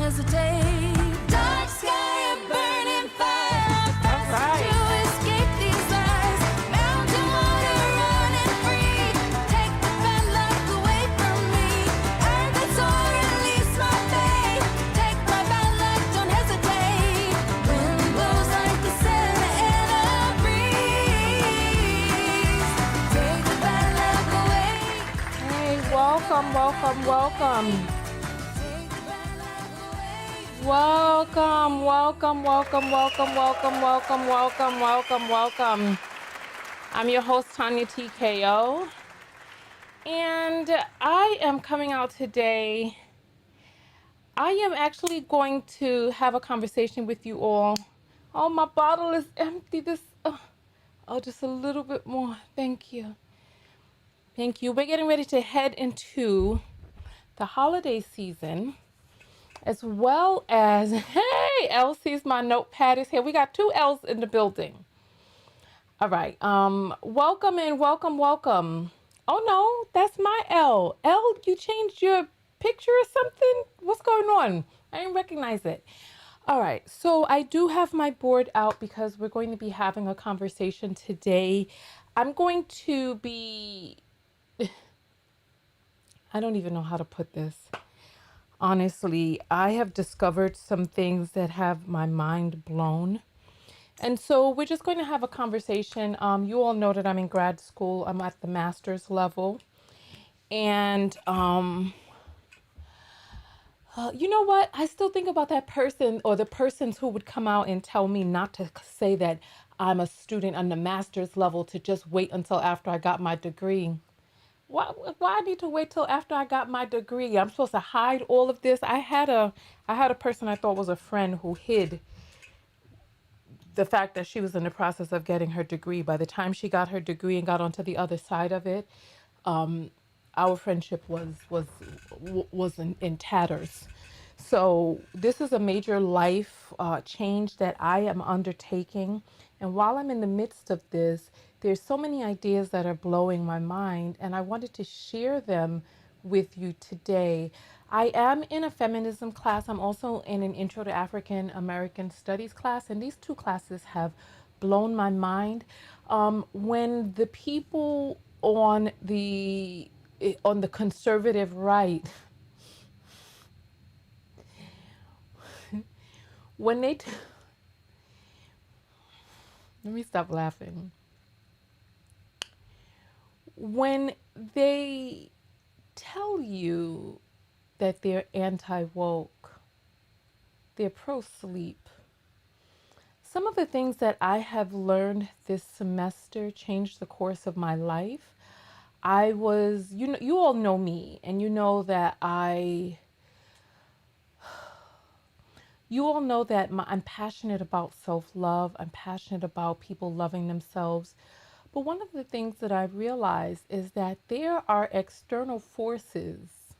hesitate. Dark sky, a burning fire. Fast to escape these lies. Mountain water running free. Take the bad luck away from me. Earth that's all, release my faith. Take my bad luck, don't hesitate. Wind blows like the sailor in a breeze. Take the bad luck away. Hey, welcome. Welcome. I'm your host, Tonya TKO, and I am coming out today. I am actually going to have a conversation with you all. Oh, my bottle is empty. Just a little bit more. Thank you. We're getting ready to head into the holiday season, as well as, hey, Elsie's, my notepad is here. We got 2 L's in the building. All right. Welcome. Oh no, that's my L. L, you changed your picture or something? What's going on? I didn't recognize it. All right. So I do have my board out because we're going to be having a conversation today. I'm going to be, I don't even know how to put this. Honestly, I have discovered some things that have my mind blown. And so we're just going to have a conversation. You all know that I'm in grad school. I'm at the master's level. And you know what? I still think about that person or the persons who would come out and tell me not to say that I'm a student on the master's level, to just wait until after I got my degree. Why I need to wait till after I got my degree? I'm supposed to hide all of this. I had a person I thought was a friend who hid the fact that she was in the process of getting her degree. By the time she got her degree and got onto the other side of it, our friendship was in tatters. So this is a major life change that I am undertaking. And while I'm in the midst of this, there's so many ideas that are blowing my mind, and I wanted to share them with you today. I am in a feminism class. I'm also in an Intro to African American Studies class, and these 2 classes have blown my mind. When the people on the conservative right, when they let me stop laughing. When they tell you that they're anti-woke, they're pro-sleep. Some of the things that I have learned this semester changed the course of my life. You all know me, and you all know that I'm passionate about self-love. I'm passionate about people loving themselves. But one of the things that I've realized is that there are external forces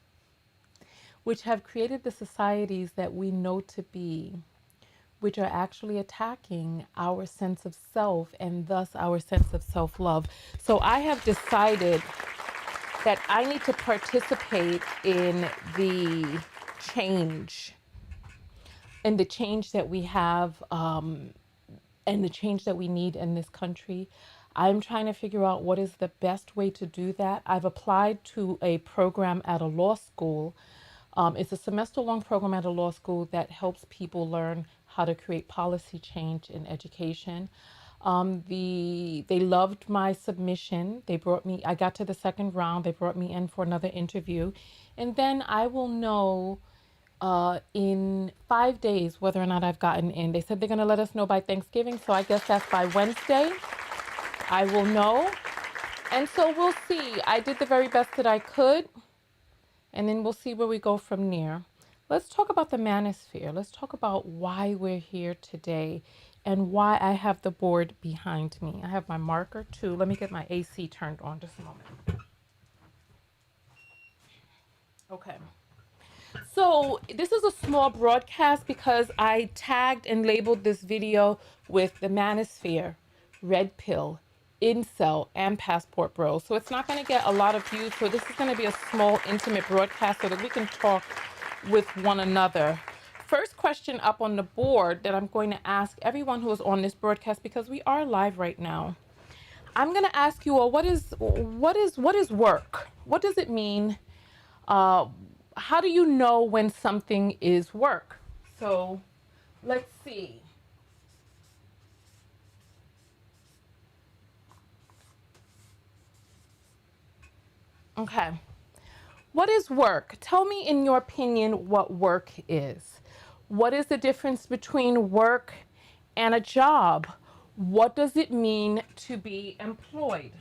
which have created the societies that we know to be, which are actually attacking our sense of self and thus our sense of self-love. So I have decided that I need to participate in the change that we have and the change that we need in this country. I'm trying to figure out what is the best way to do that. I've applied to a program at a law school. It's a semester-long program at a law school that helps people learn how to create policy change in education. They loved my submission. I got to the 2nd round. They brought me in for another interview. And then I will know in 5 days whether or not I've gotten in. They said they're going to let us know by Thanksgiving, so I guess that's by Wednesday. I will know. And so we'll see. I did the very best that I could, and then we'll see where we go from there. Let's talk about the Manosphere. Let's talk about why we're here today and why I have the board behind me. I have my marker too. Let me get my AC turned on just a moment. Okay. So this is a small broadcast because I tagged and labeled this video with the Manosphere, Redpill, Incel, and Passport Bros. So it's not going to get a lot of views. So this is going to be a small, intimate broadcast so that we can talk with one another. first question up on the board that I'm going to ask everyone who is on this broadcast, because we are live right now. I'm going to ask you all, what is work? What does it mean? How do you know when something is work? So let's see. Okay. What is work? Tell me, in your opinion, what work is. What is the difference between work and a job? What does it mean to be employed?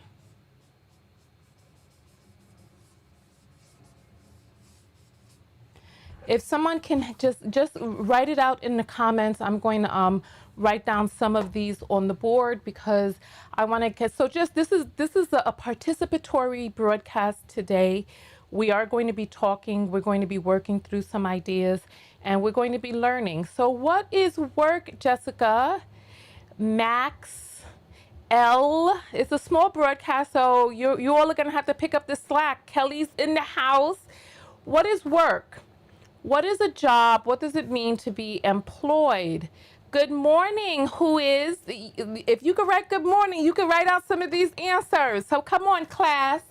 If someone can just write it out in the comments, I'm going to write down some of these on the board, because I want to get, so just this is a participatory broadcast today. We are going to be talking, we're going to be working through some ideas, and we're going to be learning. So what is work, Jessica? Max, L, it's a small broadcast, so you all are going to have to pick up the slack. Kelly's in the house. What is work? What is a job? What does it mean to be employed? Good morning. Who is? If you could write good morning, you could write out some of these answers. So come on, class.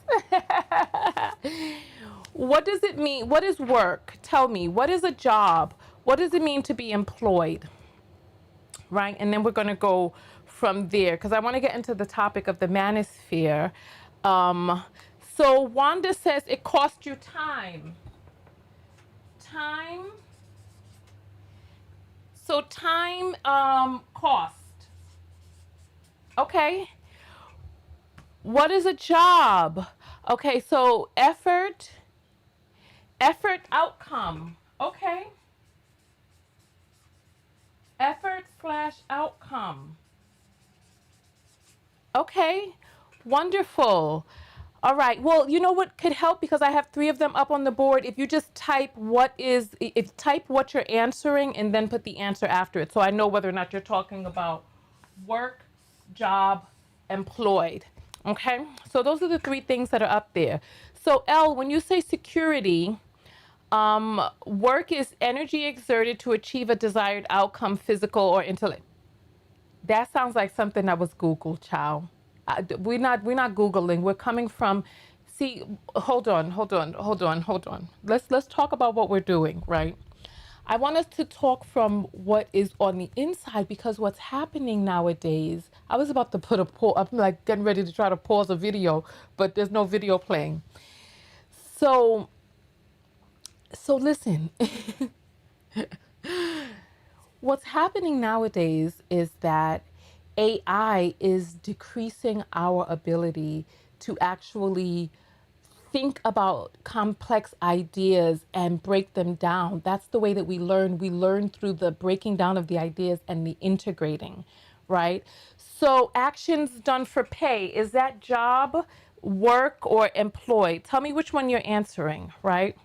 What does it mean? What is work? Tell me. What is a job? What does it mean to be employed? Right? And then we're going to go from there, because I want to get into the topic of the manosphere. So Wanda says it cost you time. Time. So time cost. Okay. What is a job? Okay, so effort outcome. Okay. Effort / outcome. Okay. Wonderful. All right. Well, you know what could help, because I have 3 of them up on the board. If you just type what you're answering and then put the answer after it, so I know whether or not you're talking about work, job, employed. Okay. So those are the 3 things that are up there. So L, when you say security, work is energy exerted to achieve a desired outcome, physical or intellect. That sounds like something that was Googled, child. We're not Googling. We're coming from, see, hold on. Let's talk about what we're doing, right? I want us to talk from what is on the inside, because what's happening nowadays, I was about to put a pause, I'm like getting ready to try to pause a video, but there's no video playing. So listen, what's happening nowadays is that AI is decreasing our ability to actually think about complex ideas and break them down. That's the way that we learn. We learn through the breaking down of the ideas and the integrating, right? So actions done for pay, is that job, work, or employed? Tell me which one you're answering, right?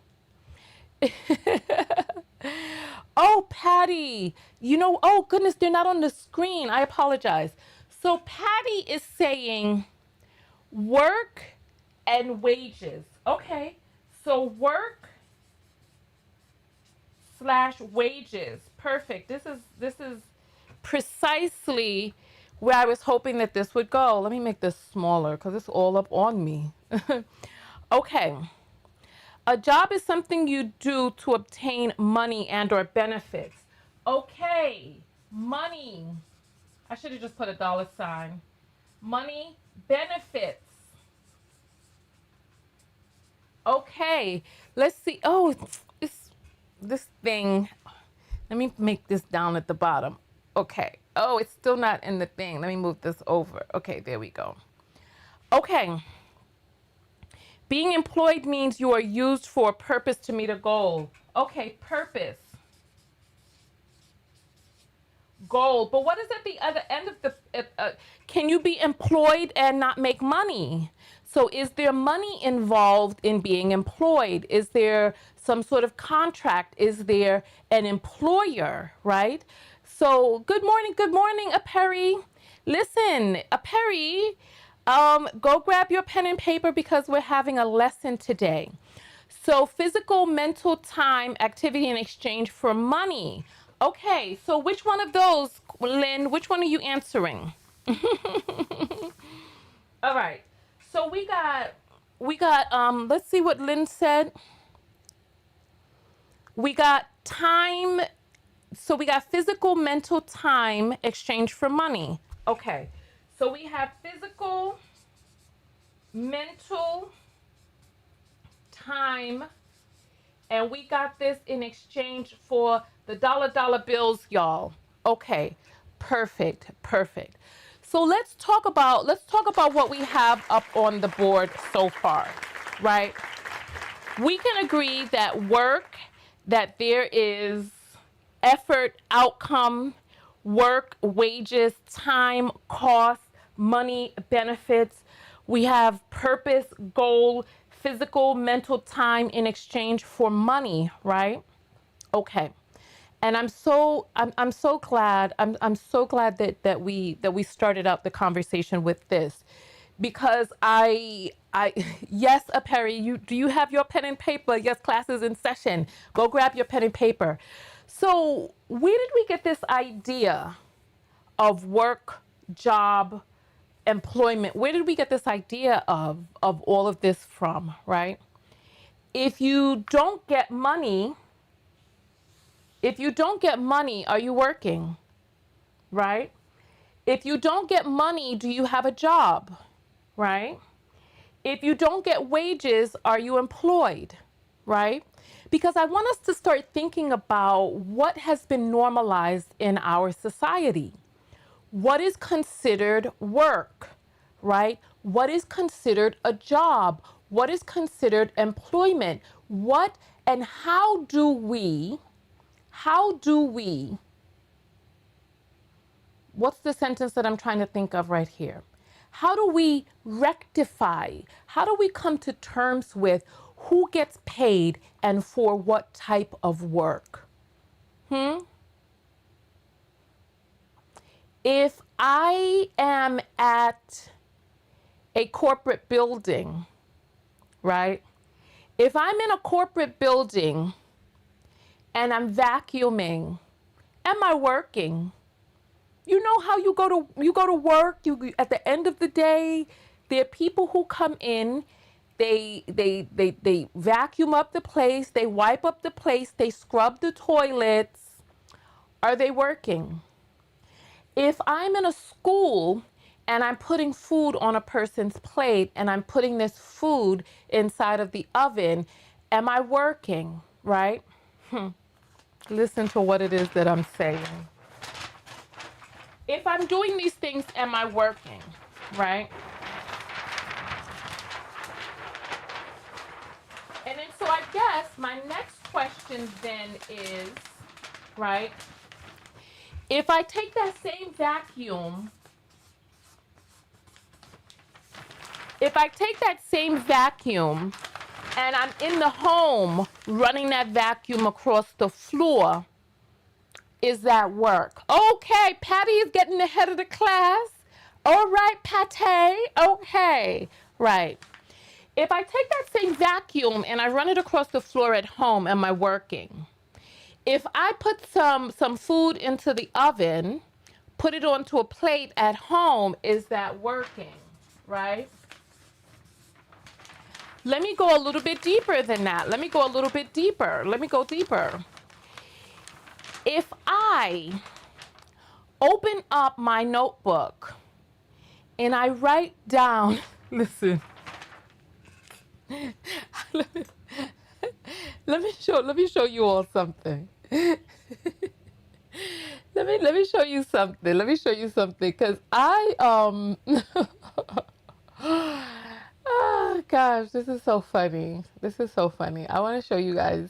Oh, Patty, oh goodness, they're not on the screen. I apologize. So Patty is saying work and wages. Okay, so work / wages. Perfect. This is precisely where I was hoping that this would go. Let me make this smaller, because it's all up on me. Okay. A job is something you do to obtain money and or benefits. Okay, money. I should have just put a $. Money, benefits. Okay, let's see. Oh, this thing. Let me make this down at the bottom. Okay. Oh, it's still not in the thing. Let me move this over. Okay, there we go. Okay. Being employed means you are used for a purpose to meet a goal. Okay, purpose. Goal. But what is at the other end of the, can you be employed and not make money? So is there money involved in being employed? Is there some sort of contract? Is there an employer, right? So good morning, a Perry. Listen, a Perry, go grab your pen and paper, because we're having a lesson today. So physical, mental, time, activity in exchange for money. Okay, so which one of those, Lynn, which one are you answering? All right. So we got let's see what Lynn said. We got time. So we got physical, mental, time exchange for money. Okay. So we have physical, mental, time, and we got this in exchange for the dollar bills, y'all. Okay. Perfect. Perfect. So let's talk about what we have up on the board so far, right? We can agree that work, that there is effort, outcome, work, wages, time, cost, money, benefits. We have purpose, goal, physical, mental, time in exchange for money, right? Okay. And I'm so glad I'm so glad that we started out the conversation with this, because I yes, Perry, you have your pen and paper? Yes, class is in session. Go grab your pen and paper. So where did we get this idea of work, job, employment? Where did we get this idea of all of this from, right? If you don't get money, if you don't get money, are you working, right? If you don't get money, do you have a job, right? If you don't get wages, are you employed, right? Because I want us to start thinking about what has been normalized in our society. What is considered work, right? What is considered a job? What is considered employment? What and how do we, what's the sentence that I'm trying to think of right here? How do we rectify? How do we come to terms with who gets paid and for what type of work? If I am at a corporate building, right? If I'm in a corporate building and I'm vacuuming, am I working? You know how you go to work, you at the end of the day, there are people who come in, they vacuum up the place, they wipe up the place, they scrub the toilets. Are they working? If I'm in a school and I'm putting food on a person's plate and I'm putting this food inside of the oven, am I working, right? Listen to what it is that I'm saying. If I'm doing these things, am I working, right? And then so I guess my next question then is, right? If I take that same vacuum, if I take that same vacuum and I'm in the home running that vacuum across the floor, is that work? Okay, Patty is getting ahead of the class. All right, Patty. Okay, right. If I take that same vacuum and I run it across the floor at home, am I working? If I put some food into the oven, put it onto a plate at home, is that working, right? Let me go a little bit deeper than that. Let me go a little bit deeper. Let me go deeper. If I open up my notebook and I write down, listen, let me, let me show you all something. Let me show you something. Let me show you something because I oh gosh, this is so funny. This is so funny. I want to show you guys,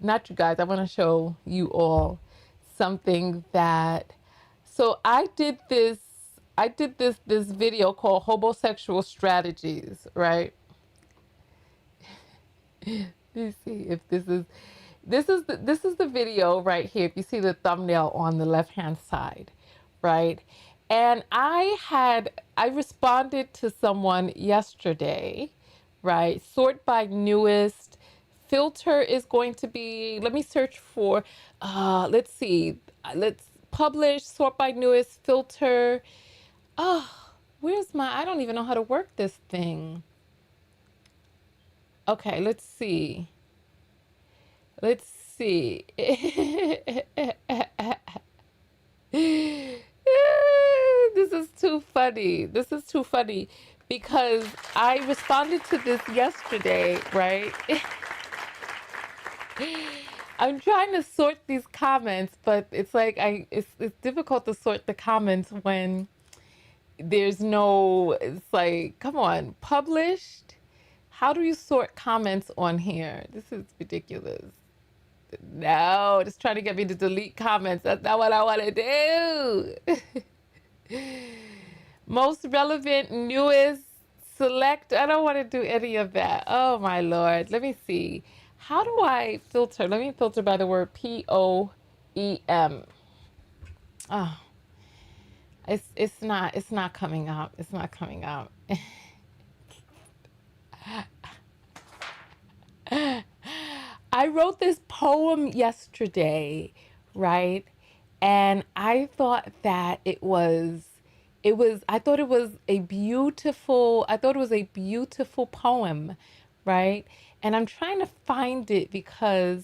not you guys, I want to show you all something that, so I did this video called Homosexual Strategies, right? You see if this is the video right here. If you see the thumbnail on the left hand side, right? And I responded to someone yesterday, right? Sort by newest, filter is going to be, let me search for, let's see, let's publish, sort by newest, filter. Oh, where's my, I don't even know how to work this thing. Okay, let's see. Let's see. This is too funny. This is too funny because I responded to this yesterday, right? I'm trying to sort these comments, but it's like it's difficult to sort the comments when there's no, it's like, come on, published. How do you sort comments on here? This is ridiculous. No, just trying to get me to delete comments. That's not what I want to do. Most relevant, newest, select. I don't want to do any of that. Oh my Lord. Let me see. How do I filter? Let me filter by the word POEM. Oh, it's not coming up. It's not coming up. I wrote this poem yesterday, right? And I thought that I thought it was a beautiful, I thought it was a beautiful poem, right? And I'm trying to find it because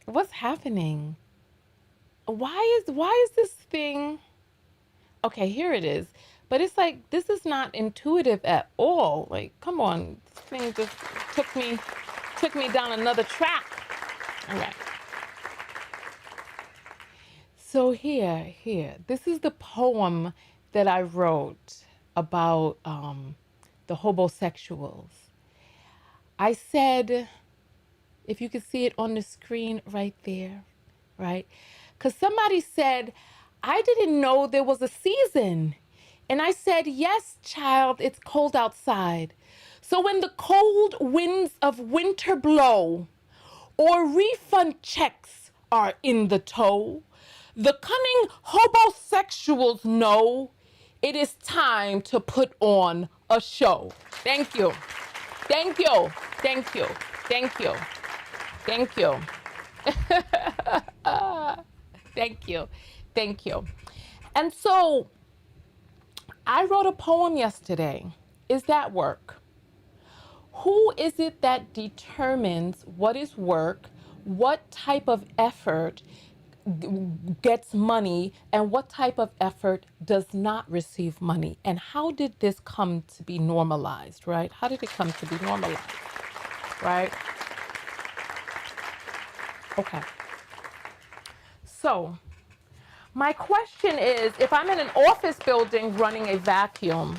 what's happening? Why is this thing? Okay, here it is. But it's like, this is not intuitive at all. Like, come on, this thing just took me down another track. All right. So here, this is the poem that I wrote about the homosexuals. I said, if you could see it on the screen right there, right? Because somebody said, I didn't know there was a season. And I said, yes, child, it's cold outside. So when the cold winds of winter blow, or refund checks are in the tow, the cunning homosexuals know it is time to put on a show. Thank you. Thank you. Thank you. Thank you. Thank you. Thank you. Thank you. And so I wrote a poem yesterday. Is that work? Who is it that determines what is work, what type of effort gets money, and what type of effort does not receive money? And how did this come to be normalized, right? How did it come to be normalized, right? Okay. So my question is, if I'm in an office building running a vacuum,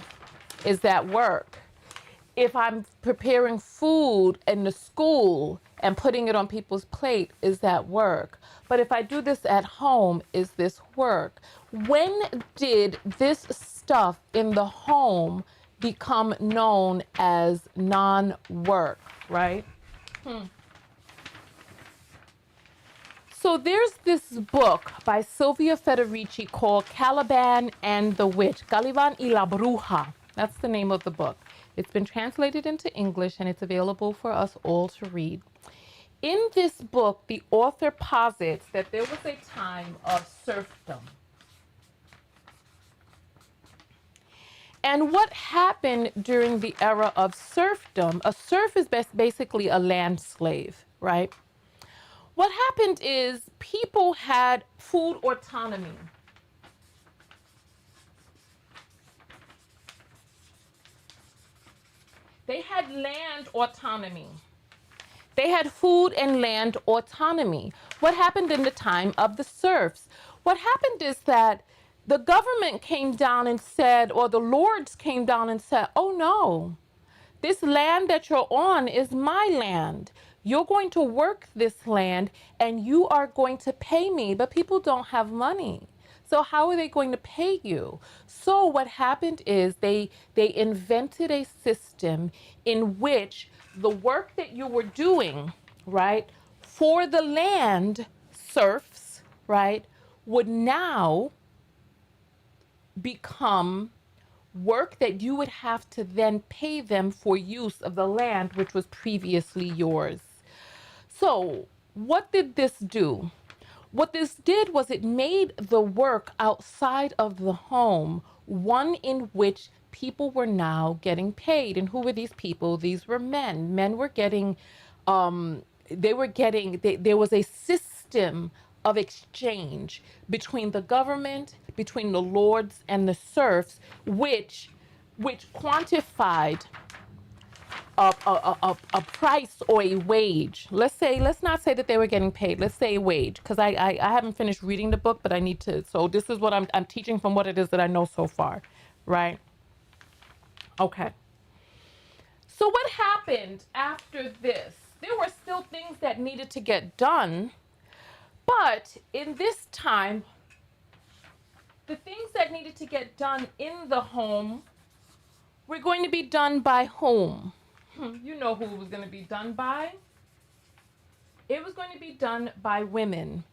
is that work? If I'm preparing food in the school and putting it on people's plate, is that work? But if I do this at home, is this work? When did this stuff in the home become known as non-work, right? So there's this book by Sylvia Federici called Caliban and the Witch, Caliban y la Bruja. That's the name of the book. It's been translated into English and it's available for us all to read. In this book, the author posits that there was a time of serfdom. And what happened during the era of serfdom, a serf is basically a land slave, right? What happened is people had food autonomy. They had land autonomy. They had food and land autonomy. What happened in the time of the serfs? What happened is that the government came down and said, or the lords came down and said, oh no, this land that you're on is my land. You're going to work this land and you are going to pay me, but people don't have money. So how are they going to pay you? So what happened is they invented a system in which the work that you were doing, right, for the land serfs, right, would now become work that you would have to then pay them for use of the land which was previously yours. So, what did this do? What this did was it made the work outside of the home one in which people were now getting paid. And who were these people? These were men. Men were getting, there was a system of exchange between the government, between the lords and the serfs, which quantified a price or a wage. Let's not say that they were getting paid. Let's say a wage, because I haven't finished reading the book, but I need to. So this is what I'm teaching from what it is that I know so far, right? Okay. So what happened after this? There were still things that needed to get done, but in this time, the things that needed to get done in the home were going to be done by whom? You know who it was going to be done by. It was going to be done by women.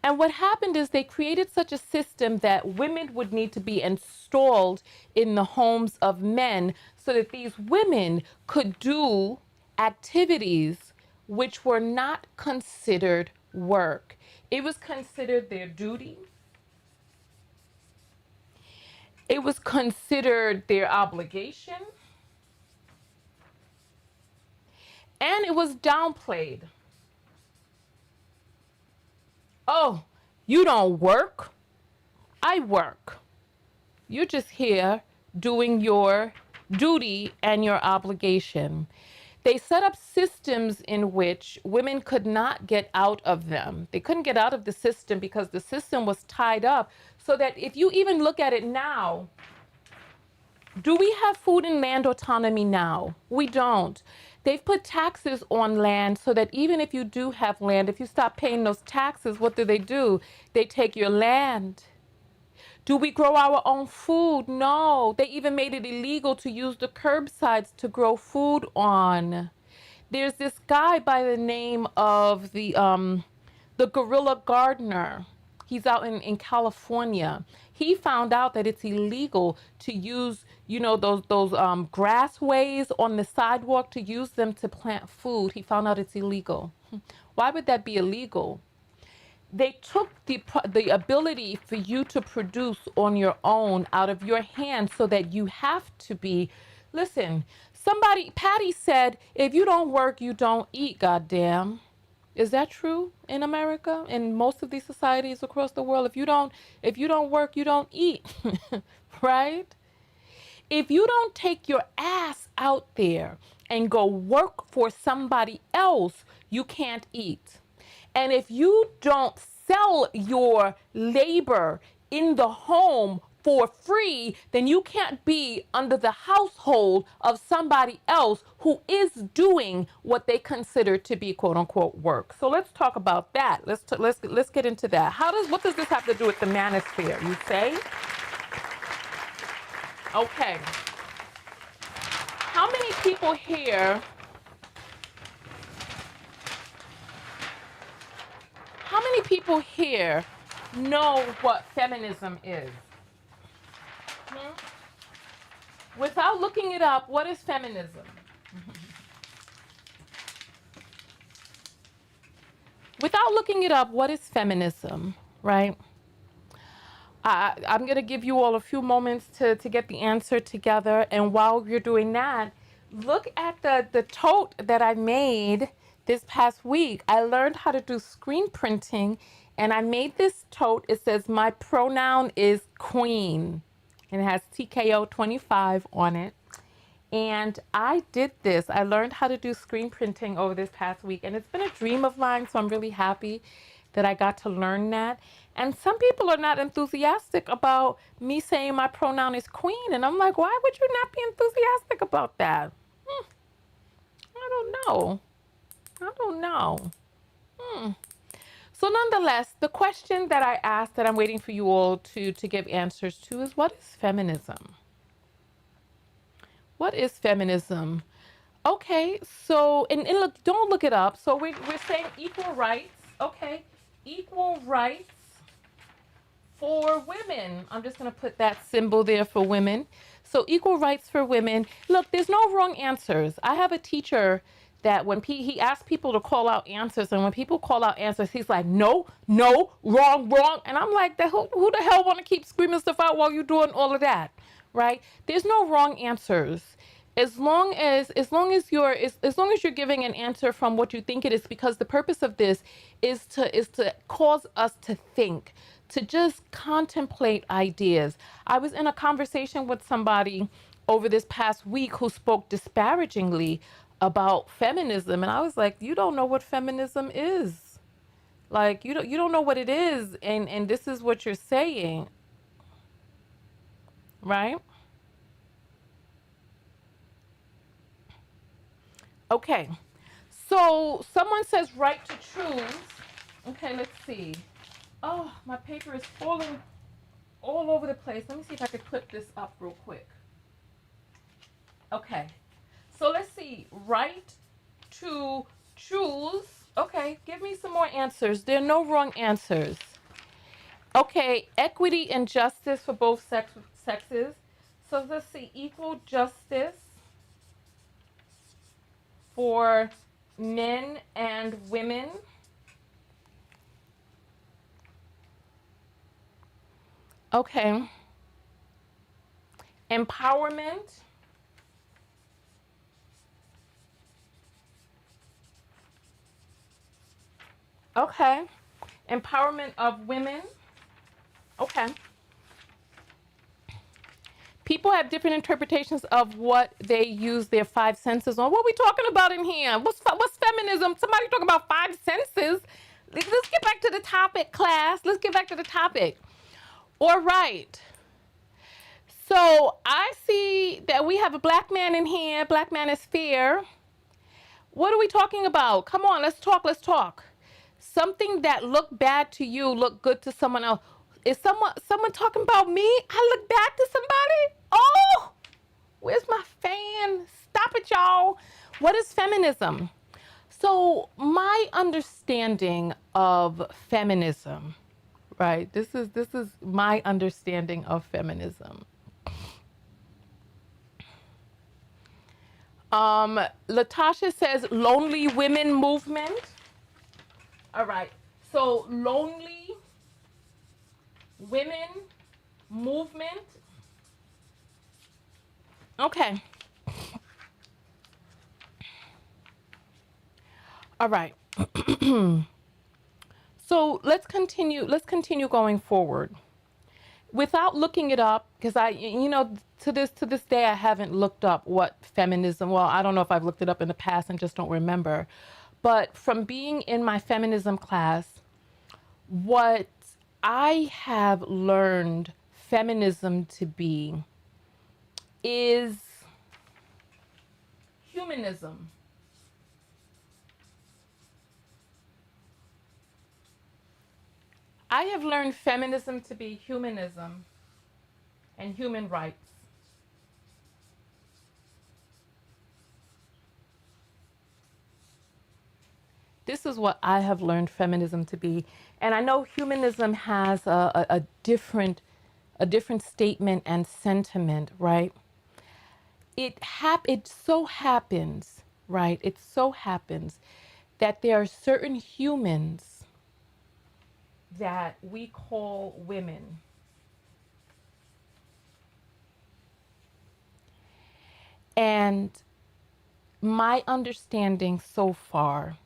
And what happened is they created such a system that women would need to be installed in the homes of men so that these women could do activities which were not considered work. It was considered their duty. It was considered their obligation. And it was downplayed. Oh, you don't work? I work. You're just here doing your duty and your obligation. They set up systems in which women could not get out of them. They couldn't get out of the system because the system was tied up. So that if you even look at it now, do we have food and land autonomy now? We don't. They've put taxes on land so that even if you do have land, if you stop paying those taxes, what do? They take your land. Do we grow our own food? No. They even made it illegal to use the curbsides to grow food on. There's this guy by the name of the gorilla gardener. He's out in California. He found out that it's illegal to use, those grassways on the sidewalk, to use them to plant food. He found out it's illegal. Why would that be illegal? They took the ability for you to produce on your own out of your hands so that you have to be, listen, Patty said, if you don't work, you don't eat, goddamn. Is that true in America? In most of these societies across the world, if you don't work, you don't eat, right? If you don't take your ass out there and go work for somebody else, you can't eat. And if you don't sell your labor in the home for free, then you can't be under the household of somebody else who is doing what they consider to be quote unquote work. So let's talk about that. Let's get into that. What does this have to do with the manosphere, you say? Okay. How many people here know what feminism is? Without looking it up, what is feminism? Without looking it up, what is feminism, right? I'm going to give you all a few moments to get the answer together. And while you're doing that, look at the tote that I made this past week. I learned how to do screen printing, and I made this tote. It says, my pronoun is queen, and it has TKO 25 on it. And I did this. I learned how to do screen printing over this past week, and it's been a dream of mine, so I'm really happy that I got to learn that. And some people are not enthusiastic about me saying my pronoun is queen, and I'm like, why would you not be enthusiastic about that? I don't know. So nonetheless, the question that I asked that I'm waiting for you all to give answers to is, what is feminism? What is feminism? Okay, so, and look, don't look it up. So we're saying equal rights. Okay, equal rights for women. I'm just going to put that symbol there for women. So equal rights for women. Look, there's no wrong answers. I have a teacher that when he asks people to call out answers, and when people call out answers, he's like, no, no, wrong, wrong. And I'm like, who the hell want to keep screaming stuff out while you're doing all of that, right? There's no wrong answers. As long as you're giving an answer from what you think it is, because the purpose of this is to cause us to think, to just contemplate ideas. I was in a conversation with somebody over this past week who spoke disparagingly about feminism, and I was like, you don't know what feminism is. Like, you don't know what it is, and this is what you're saying, right? Okay. So someone says right to choose. Okay, let's see. Oh, my paper is falling all over the place. Let me see if I could clip this up real quick. Okay. So let's see. Right to choose. Okay, give me some more answers. There are no wrong answers. Okay, equity and justice for both sexes. So let's see. Equal justice for men and women. Okay. Empowerment. Okay. Empowerment of women. Okay. People have different interpretations of what they use their five senses on. What are we talking about in here? What's feminism? Somebody talking about five senses? Let's get back to the topic, class. Let's get back to the topic. All right. So I see that we have a black man in here. Black Manosphere. What are we talking about? Come on, let's talk. Let's talk. Something that looked bad to you looked good to someone else. Is someone talking about me? I look bad to somebody? Oh, where's my fan? Stop it, y'all. What is feminism? So my understanding of feminism, right? This is my understanding of feminism. Latasha says lonely women movement. All right. So lonely women movement. Okay. All right. So let's continue going forward. Without looking it up, because to this day I haven't looked up what feminism, well, I don't know if I've looked it up in the past and just don't remember. But from being in my feminism class, what I have learned feminism to be is humanism. I have learned feminism to be humanism and human rights. This is what I have learned feminism to be. And I know humanism has a different statement and sentiment, right? It so happens, right? It so happens that there are certain humans that we call women. And my understanding so far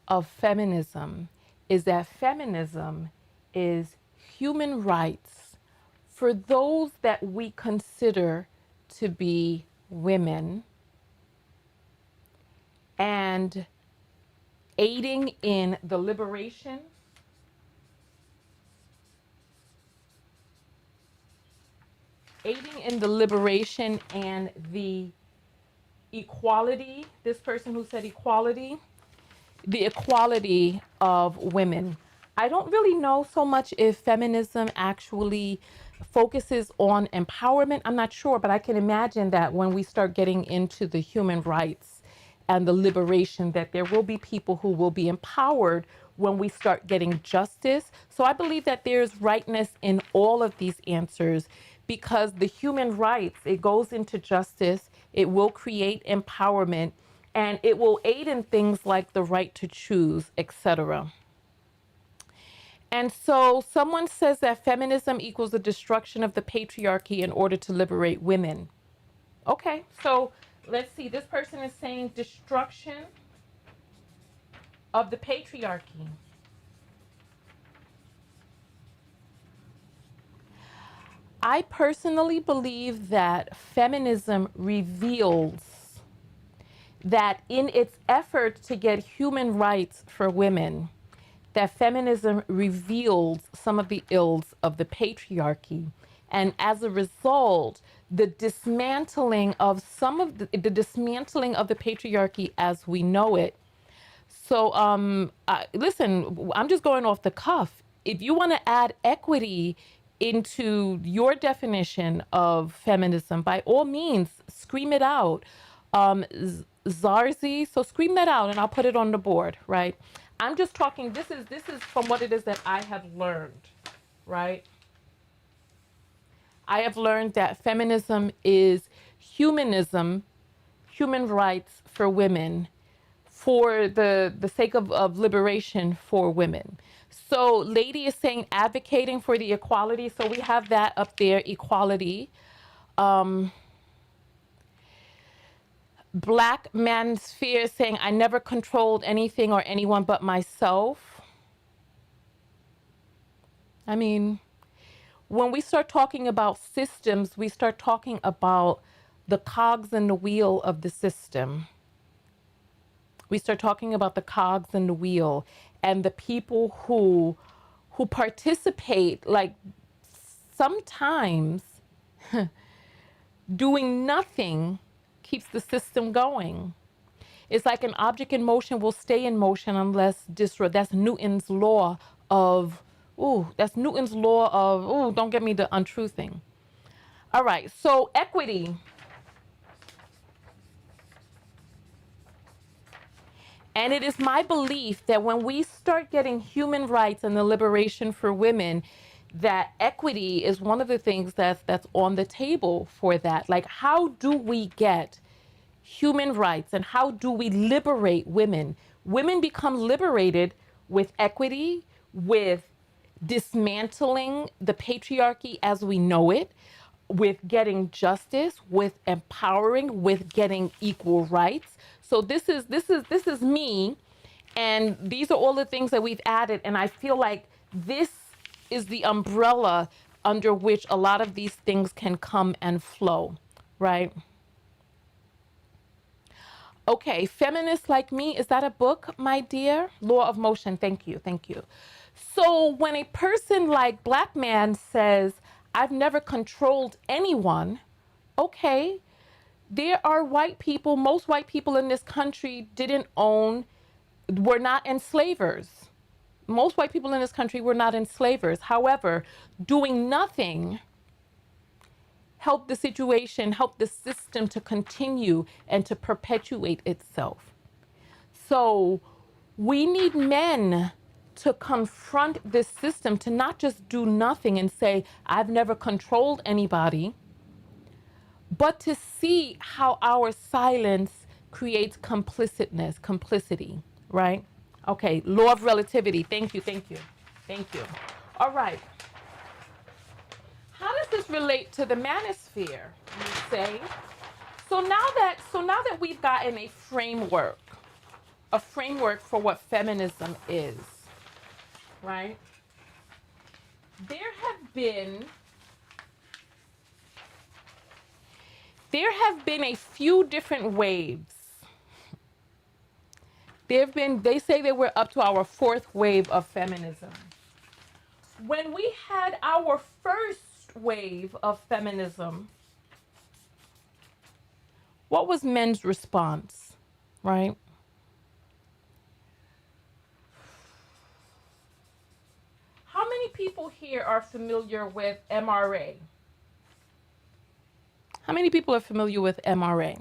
of feminism is that feminism is human rights for those that we consider to be women, and aiding in the liberation and the equality, this person who said equality, the equality of women. I don't really know so much if feminism actually focuses on empowerment. I'm not sure, but I can imagine that when we start getting into the human rights and the liberation, that there will be people who will be empowered when we start getting justice. So I believe that there's rightness in all of these answers. because the human rights, it goes into justice, it will create empowerment, and it will aid in things like the right to choose, etc. And so someone says that feminism equals the destruction of the patriarchy in order to liberate women. Okay, so let's see. This person is saying destruction of the patriarchy. I personally believe that feminism reveals that in its effort to get human rights for women, that feminism reveals some of the ills of the patriarchy. And as a result, the dismantling of the dismantling of the patriarchy as we know it. So, listen, I'm just going off the cuff. If you want to add equity into your definition of feminism, by all means, scream it out. Zarzi, so scream that out and I'll put it on the board, right? I'm just talking, this is from what it is that I have learned, right? I have learned that feminism is humanism, human rights for women, for the sake of liberation for women. So lady is saying advocating for the equality. So we have that up there, equality. Black Manosphere saying I never controlled anything or anyone but myself. I mean, when we start talking about systems, we start talking about the cogs in the wheel of the system. We start talking about the cogs in the wheel and the people who participate, like sometimes doing nothing keeps the system going. It's like an object in motion will stay in motion unless disrupt. That's Newton's law of, don't get me the untrue thing. All right, so equity. And it is my belief that when we start getting human rights and the liberation for women, that equity is one of the things that's on the table for that. Like, how do we get human rights and how do we liberate women? Women become liberated with equity, with dismantling the patriarchy as we know it, with getting justice, with empowering, with getting equal rights. So this is me, and these are all the things that we've added, and I feel like this is the umbrella under which a lot of these things can come and flow, right? Okay, Feminists Like Me, is that a book, my dear? Law of Motion, thank you, thank you. So when a person like Black Man says, I've never controlled anyone, okay, there are white people, most white people in this country were not enslavers. Most white people in this country were not enslavers. However, doing nothing helped the situation, helped the system to continue and to perpetuate itself. So we need men to confront this system, to not just do nothing and say, I've never controlled anybody, but to see how our silence creates complicity, right? Okay, law of relativity. Thank you, thank you, thank you. All right. How does this relate to the manosphere, you say? So now that we've gotten a framework for what feminism is, right? There have been a few different waves. They say that we're up to our fourth wave of feminism. When we had our first wave of feminism, what was men's response, right? How many people here are familiar with MRA? How many people are familiar with MRA?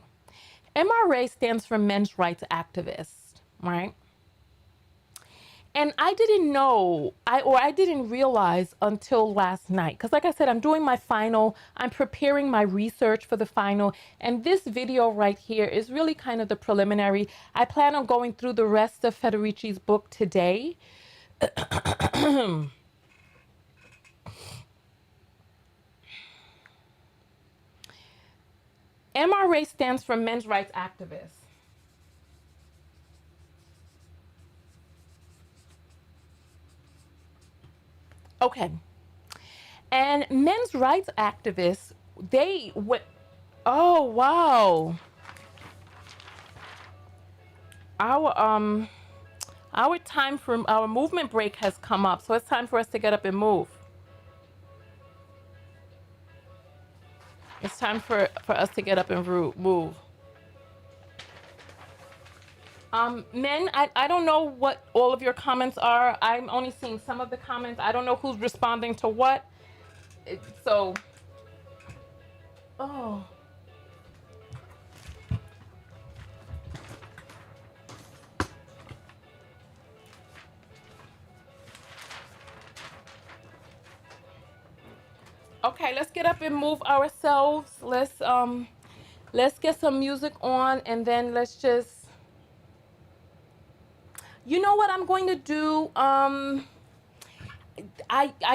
MRA stands for Men's Rights Activists, right? And I didn't know, I didn't realize until last night. Because like I said, I'm doing my final, I'm preparing my research for the final. And this video right here is really kind of the preliminary. I plan on going through the rest of Federici's book today. MRA stands for Men's Rights Activists. Okay. And men's rights activists, they went, oh wow. Our time for our movement break has come up, so it's time for us to get up and move. It's time for us to get up and move. Men, I don't know what all of your comments are. I'm only seeing some of the comments. I don't know who's responding to what. So, oh. Okay, let's get up and move ourselves. Let's get some music on, and then let's just, you know what I'm going to do? I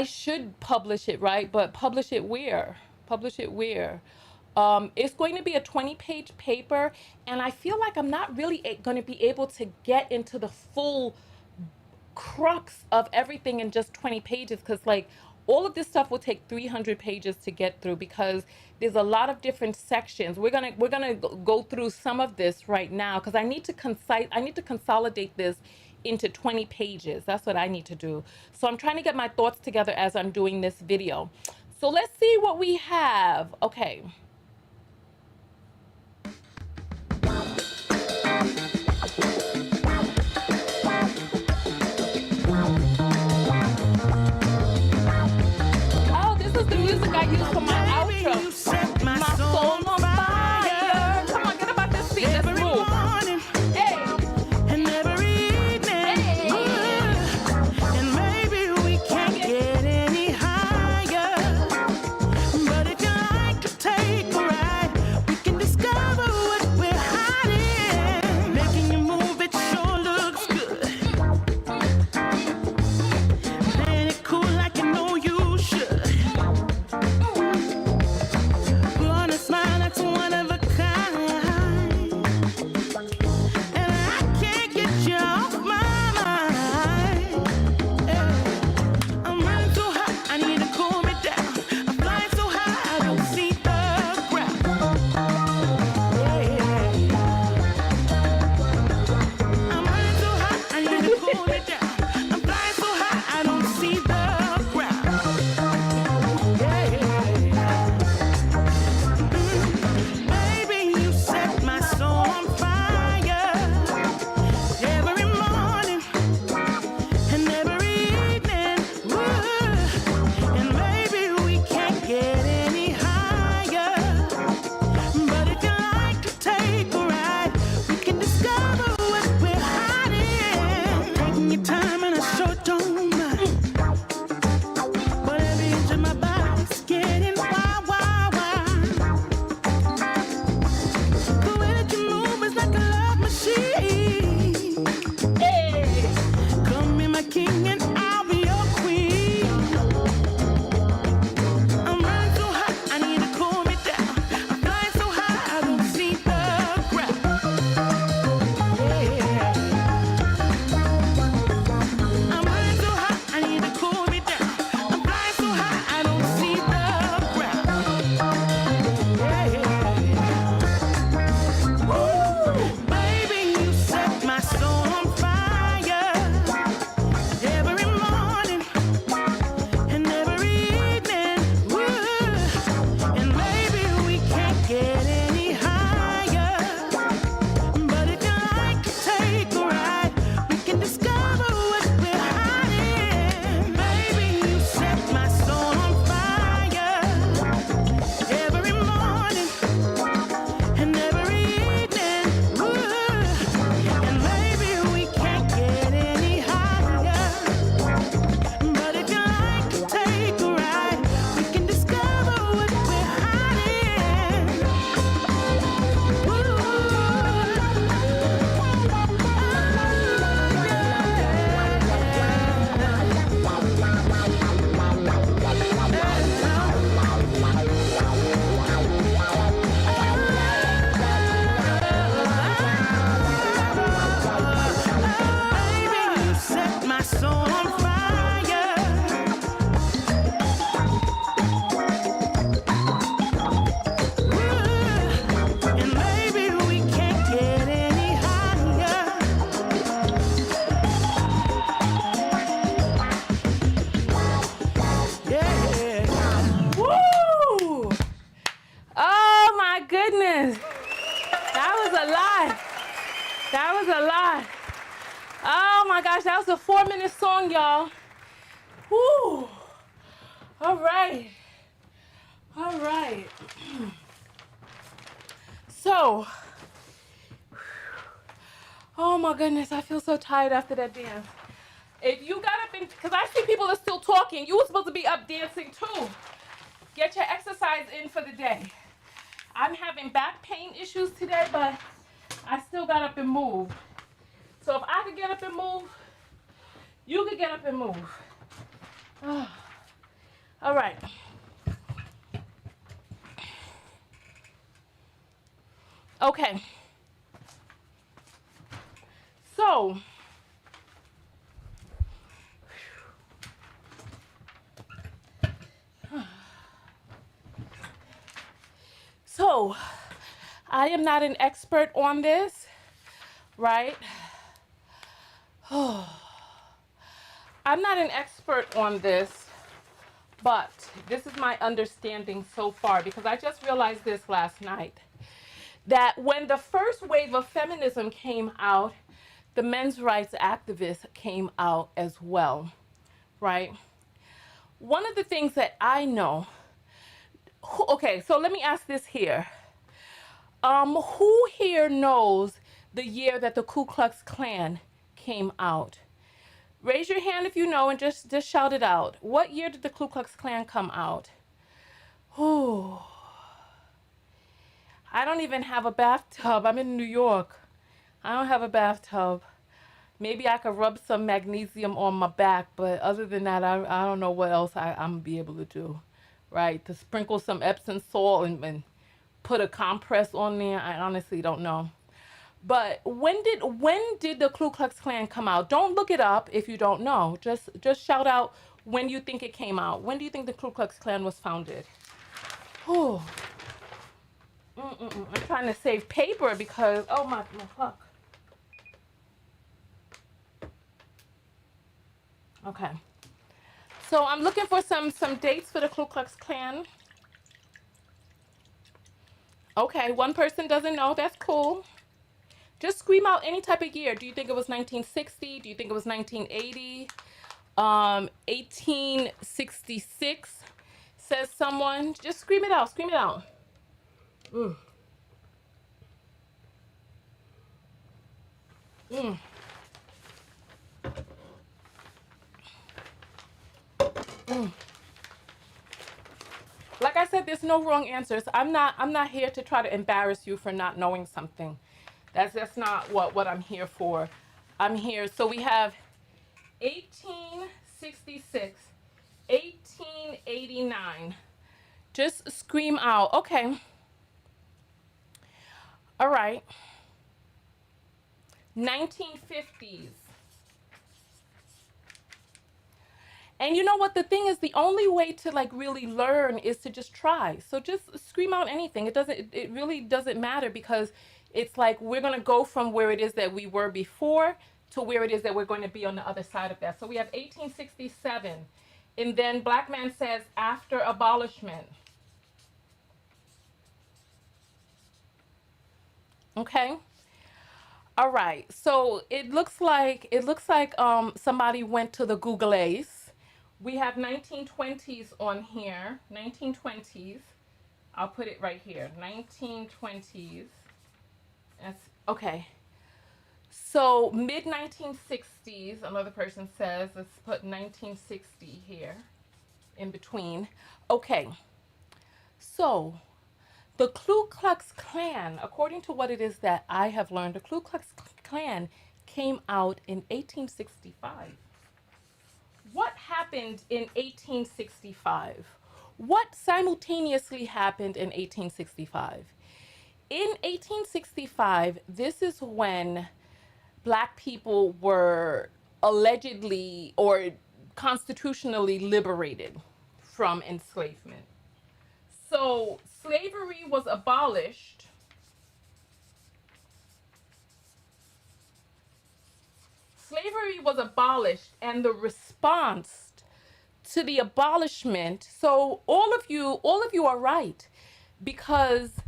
should publish it, right? But publish it where? Publish it where? It's going to be a 20-page paper, and I feel like I'm not really going to be able to get into the full crux of everything in just 20 pages, because like all of this stuff will take 300 pages to get through, because there's a lot of different sections. We're gonna go through some of this right now, because I need to consolidate this into 20 pages. That's what I need to do. So I'm trying to get my thoughts together as I'm doing this video. So let's see what we have. Okay. Oh, this is the music I use for my outro. You set my My soul on fire. Come on, get up out this seat. Let's every move. morning Hey, and every evening. hey. And maybe we can't get any higher. But if you like to take was a lot. Oh my gosh, that was a 4-minute song, y'all. Woo. All right. All right. So, oh my goodness, I feel so tired after that dance. If you got up and, because I see people are still talking, you were supposed to be up dancing too. Get your exercise in for the day. I'm having back pain issues today, but I still got up and moved. So if I could get up and move, you could get up and move. Oh. All right. Okay. So, I am not an expert on this, right? I'm not an expert on this, but this is my understanding so far, because I just realized this last night, that when the first wave of feminism came out, the men's rights activists came out as well, right? One of the things that I know, okay, so let me ask this here. Who here knows the year that the Ku Klux Klan came out? Raise your hand if you know and just shout it out. What year did the Ku Klux Klan come out? Oh, I don't even have a bathtub. I'm in New York. I don't have a bathtub. Maybe I could rub some magnesium on my back, but other than that, I don't know what else I'm going to be able to do, right? To sprinkle some Epsom salt and put a compress on there, I honestly don't know. But when did the Ku Klux Klan come out? Don't look it up if you don't know. Just shout out when you think it came out. When do you think the Ku Klux Klan was founded? Oh, I'm trying to save paper because, oh my fuck. Okay. So I'm looking for some dates for the Ku Klux Klan. Okay, one person doesn't know. That's cool. Just scream out any type of year. Do you think it was 1960? Do you think it was 1980? 1866, says someone. Just scream it out. Scream it out. Mm. Mm. Mm. Like I said, there's no wrong answers. I'm not here to try to embarrass you for not knowing something. That's not what I'm here for. I'm here. So we have 1866, 1889. Just scream out. Okay. All right. 1950s. And you know what? The thing is, the only way to like really learn is to just try. So just scream out anything. It really doesn't matter, because it's like we're going to go from where it is that we were before to where it is that we're going to be on the other side of that. So we have 1867. And then Black Man says after abolishment. Okay. All right. So it looks like somebody went to the Google Ace. We have 1920s on here. 1920s. I'll put it right here. 1920s. That's okay. So mid 1960s, another person says, let's put 1960 here in between. Okay. So the Ku Klux Klan, according to what it is that I have learned, the Ku Klux Klan came out in 1865. What happened in 1865? What simultaneously happened in 1865? In 1865, this is when Black people were allegedly or constitutionally liberated from enslavement. So slavery was abolished. Slavery was abolished, and the response to the abolishment. So all of you are right, because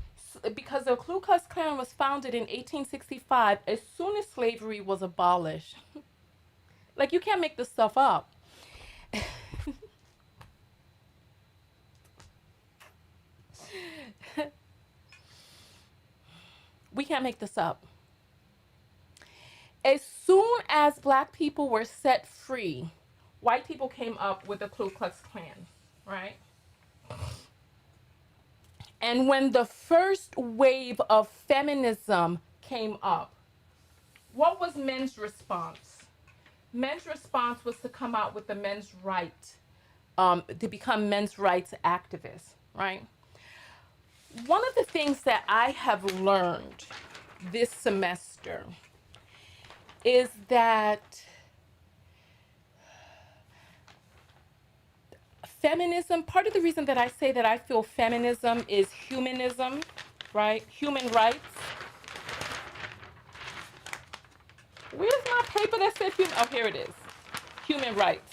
because the Ku Klux Klan was founded in 1865 as soon as slavery was abolished. Like, you can't make this stuff up. We can't make this up. As soon as black people were set free, white people came up with the Ku Klux Klan, right? And when the first wave of feminism came up, what was men's response? Men's response was to come out with the men's right, to become men's rights activists, right? One of the things that I have learned this semester is that feminism, part of the reason that I say that I feel feminism is humanism, right? Human rights. Where's my paper that says human? Oh, here it is. Human rights.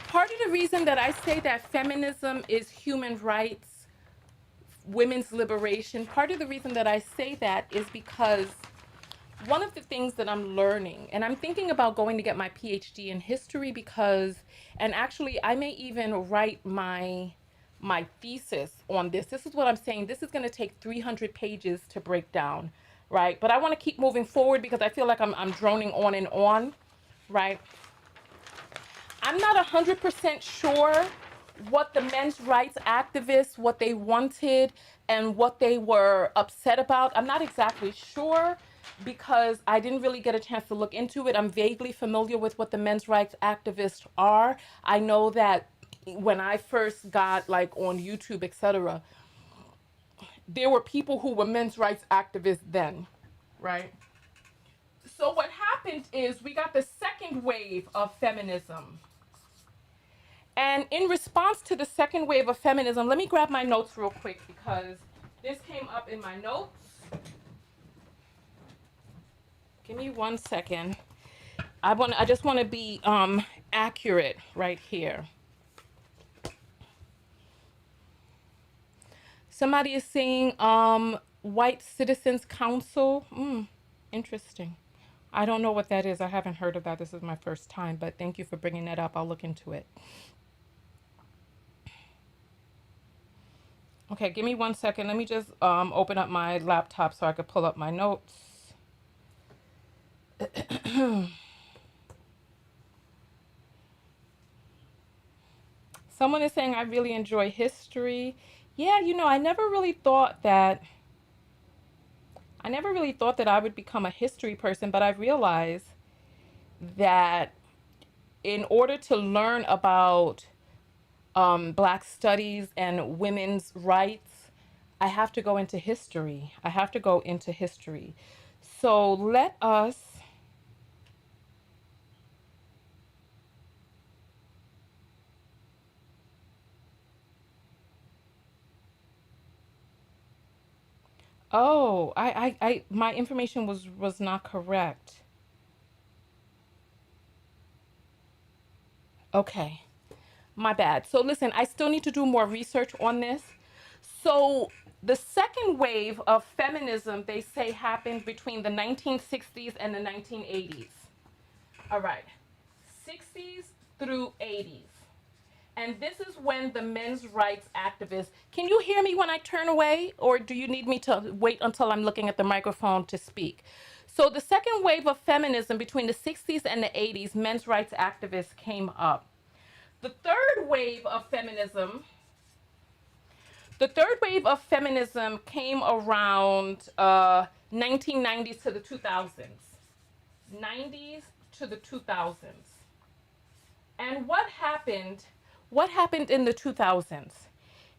Part of the reason that I say that feminism is human rights, women's liberation, part of the reason that I say that is because one of the things that I'm learning, and I'm thinking about going to get my PhD in history because, and actually I may even write my thesis on this. This is what I'm saying. This is going to take 300 pages to break down, right? But I want to keep moving forward because I feel like I'm droning on, right? I'm not 100% sure what the men's rights activists, what they wanted and what they were upset about. I'm not exactly sure because I didn't really get a chance to look into it. I'm vaguely familiar with what the men's rights activists are. I know that when I first got like on YouTube, etc., there were people who were men's rights activists then, right? So what happened is we got the second wave of feminism. And in response to the second wave of feminism, let me grab my notes real quick because this came up in my notes. Give me 1 second. I just want to be accurate right here. Somebody is saying White Citizens Council. Interesting. I don't know what that is. I haven't heard of that. This is my first time, but thank you for bringing that up. I'll look into it. Okay, give me 1 second. Let me just open up my laptop so I could pull up my notes. Someone is saying I really enjoy history. Yeah, I never really thought that I would become a history person, but I've realized that in order to learn about Black studies and women's rights, I have to go into history. So let us Oh, my information was not correct. Okay, my bad. So listen, I still need to do more research on this. So the second wave of feminism, they say, happened between the 1960s and the 1980s. All right, 60s through 80s. And this is when the men's rights activists, can you hear me when I turn away? Or do you need me to wait until I'm looking at the microphone to speak? So the second wave of feminism between the 60s and the 80s, men's rights activists came up. The third wave of feminism came around 1990s to the 2000s. 90s to the 2000s. And what happened in the 2000s?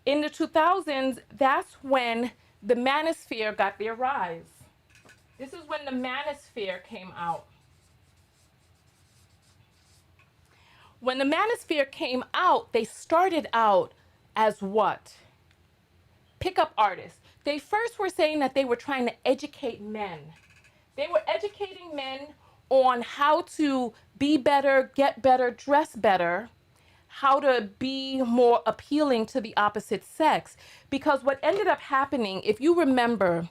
In the 2000s, that's when the Manosphere got their rise. This is when the Manosphere came out. When the Manosphere came out, they started out as what? Pickup artists. They first were saying that they were trying to educate men. They were educating men on how to be better, get better, dress better, how to be more appealing to the opposite sex. Because what ended up happening, if you remember,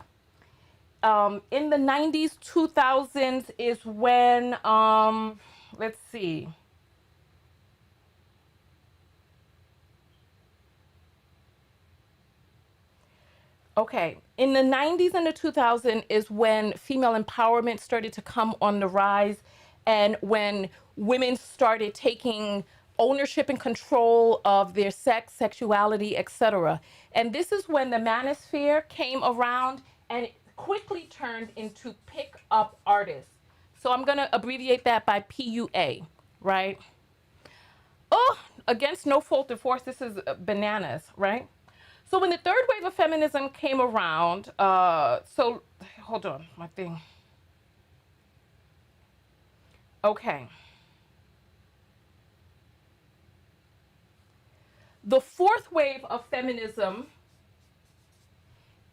in the 90s, 2000s is when, let's see. Okay, in the 90s and the 2000s is when female empowerment started to come on the rise, and when women started taking ownership and control of their sex, sexuality, etc. And this is when the Manosphere came around and it quickly turned into pick up artists. So I'm going to abbreviate that by PUA, right? Oh, against no fault of force, this is bananas, right? So when the third wave of feminism came around, so hold on, my thing. Okay. The fourth wave of feminism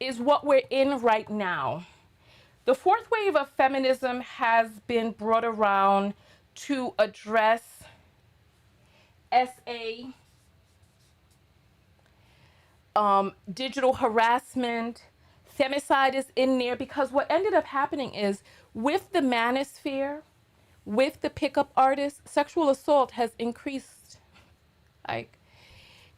is what we're in right now. The fourth wave of feminism has been brought around to address SA, digital harassment, femicide is in there, because what ended up happening is with the manosphere, with the pickup artists, sexual assault has increased. Like,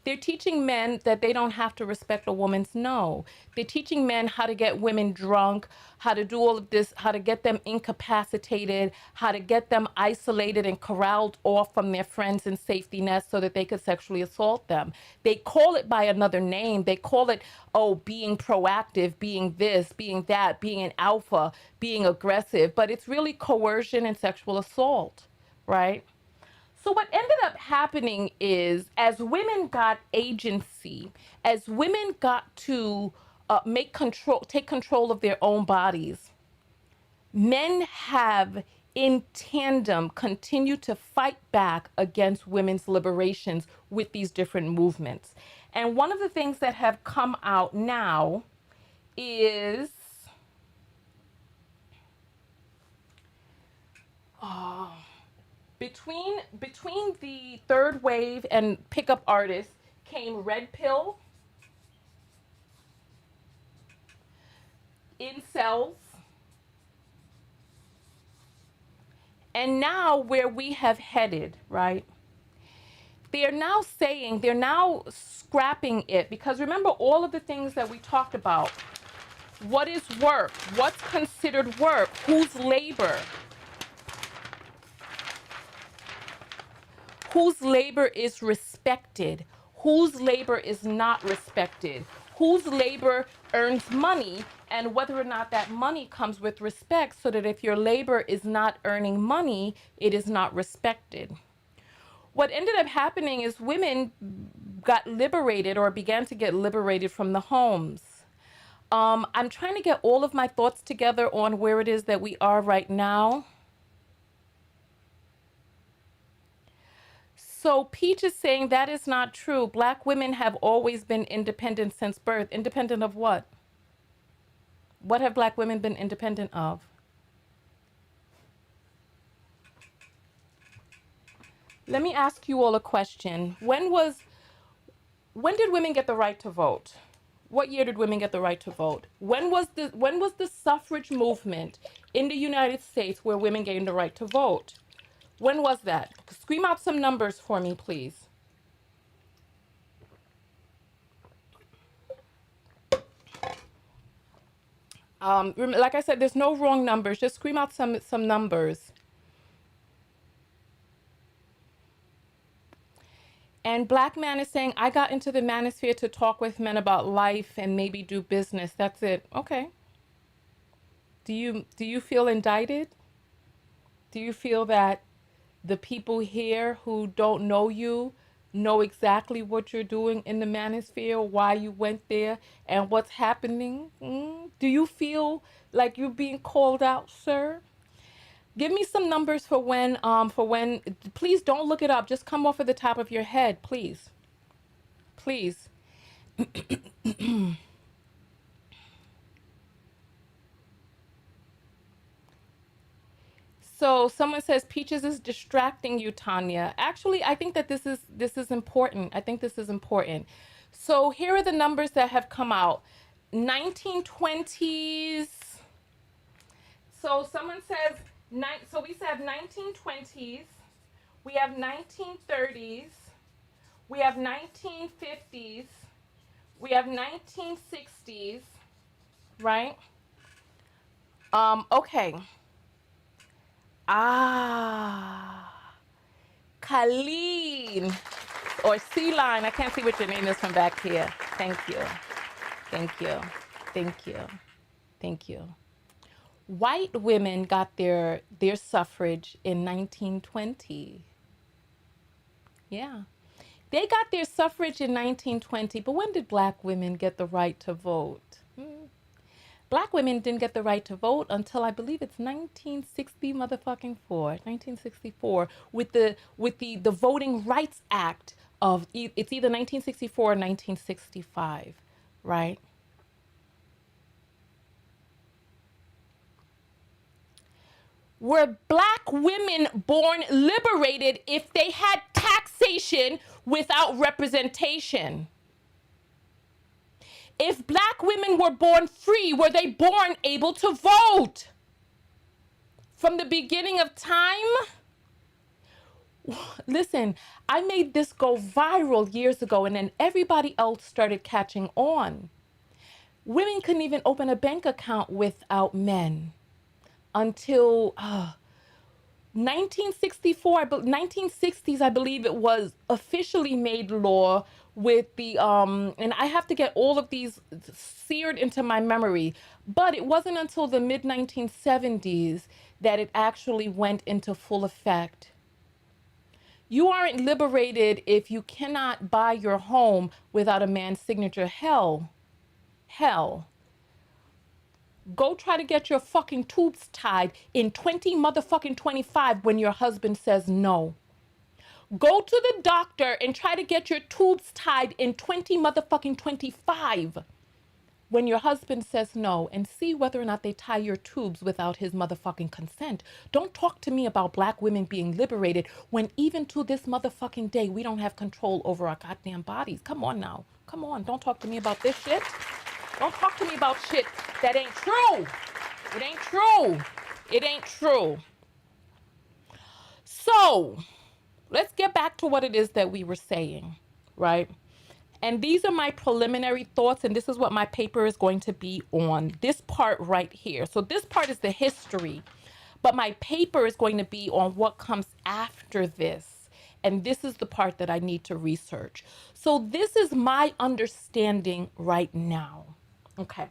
they're teaching men that they don't have to respect a woman's no. They're teaching men how to get women drunk, how to do all of this, how to get them incapacitated, how to get them isolated and corralled off from their friends and safety nets so that they could sexually assault them. They call it by another name. They call it, oh, being proactive, being this, being that, being an alpha, being aggressive. But it's really coercion and sexual assault, right? So what ended up happening is, as women got agency, as women got to take control of their own bodies, men have in tandem continued to fight back against women's liberations with these different movements. And one of the things that have come out now is between the third wave and pickup artists came Redpill, Incels, and now where we have headed, right? They are now saying, they're now scrapping it, because remember all of the things that we talked about. What is work? What's considered work? Whose labor? Whose labor is respected? Whose labor is not respected? Whose labor earns money, and whether or not that money comes with respect, so that if your labor is not earning money, it is not respected. What ended up happening is women got liberated, or began to get liberated from the homes. I'm trying to get all of my thoughts together on where it is that we are right now. So Peach is saying that is not true. Black women have always been independent since birth. Independent of what? What have Black women been independent of? Let me ask you all a question. When did women get the right to vote? What year did women get the right to vote? When was the suffrage movement in the United States where women gained the right to vote? When was that? Scream out some numbers for me, please. Like I said, there's no wrong numbers. Just scream out some numbers. And Black Man is saying, I got into the manosphere to talk with men about life and maybe do business. That's it. Okay. Do you feel indicted? Do you feel that the people here who don't know you know exactly what you're doing in the manosphere, why you went there, and what's happening? Do you feel like you're being called out, sir? Give me some numbers for when, please don't look it up. Just come off of the top of your head, please. Please. So someone says Peaches is distracting you, Tonya. Actually, I think that this is important. I think this is important. So here are the numbers that have come out. 1920s. So someone says so we have 1920s, we have 1930s, we have 1950s, we have 1960s, right? Okay. Colleen or C-Line, I can't see what your name is from back here. Thank you. Thank you. Thank you. Thank you. White women got their suffrage in 1920. Yeah. They got their suffrage in 1920, but when did black women get the right to vote? Black women didn't get the right to vote until I believe it's 1964 with the Voting Rights Act of it's either 1964 or 1965, right? Were black women born liberated if they had taxation without representation? If black women were born free, were they born able to vote? From the beginning of time? Listen, I made this go viral years ago, and then everybody else started catching on. Women couldn't even open a bank account without men until 1964, 1960s, I believe it was officially made law with the and I have to get all of these seared into my memory, but it wasn't until the mid 1970s that it actually went into full effect. You aren't liberated if you cannot buy your home without a man's signature. Hell. Go try to get your fucking tubes tied in 20 motherfucking 25 when your husband says no. Go to the doctor and try to get your tubes tied in 20 motherfucking 25 when your husband says no, and see whether or not they tie your tubes without his motherfucking consent. Don't talk to me about black women being liberated when even to this motherfucking day we don't have control over our goddamn bodies. Come on now. Come on. Don't talk to me about this shit. Don't talk to me about shit that ain't true. It ain't true. It ain't true. So, let's get back to what it is that we were saying, right? And these are my preliminary thoughts, and this is what my paper is going to be on. This part right here. So this part is the history, but my paper is going to be on what comes after this. And this is the part that I need to research. So this is my understanding right now. Okay.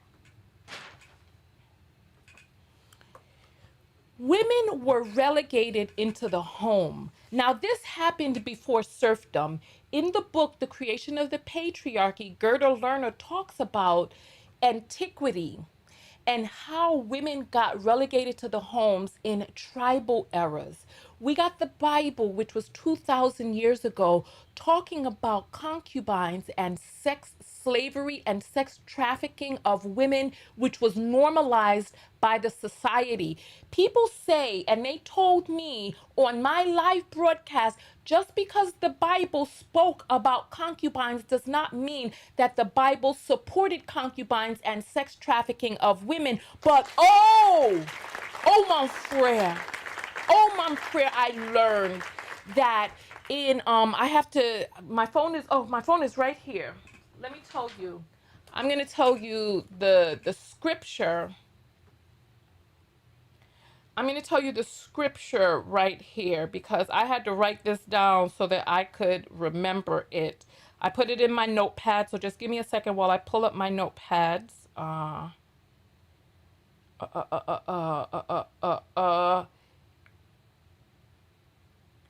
Women were relegated into the home. Now, this happened before serfdom. In the book, The Creation of the Patriarchy, Gerda Lerner talks about antiquity and how women got relegated to the homes in tribal eras. We got the Bible, which was 2,000 years ago, talking about concubines and sex slavery and sex trafficking of women, which was normalized by the society. People say, and they told me on my live broadcast, just because the Bible spoke about concubines does not mean that the Bible supported concubines and sex trafficking of women. But oh mon frere, I learned that in I have to, my phone is right here. Let me tell you. I'm going to tell you the scripture. I'm going to tell you the scripture right here because I had to write this down so that I could remember it. I put it in my notepad, so just give me a second while I pull up my notepads.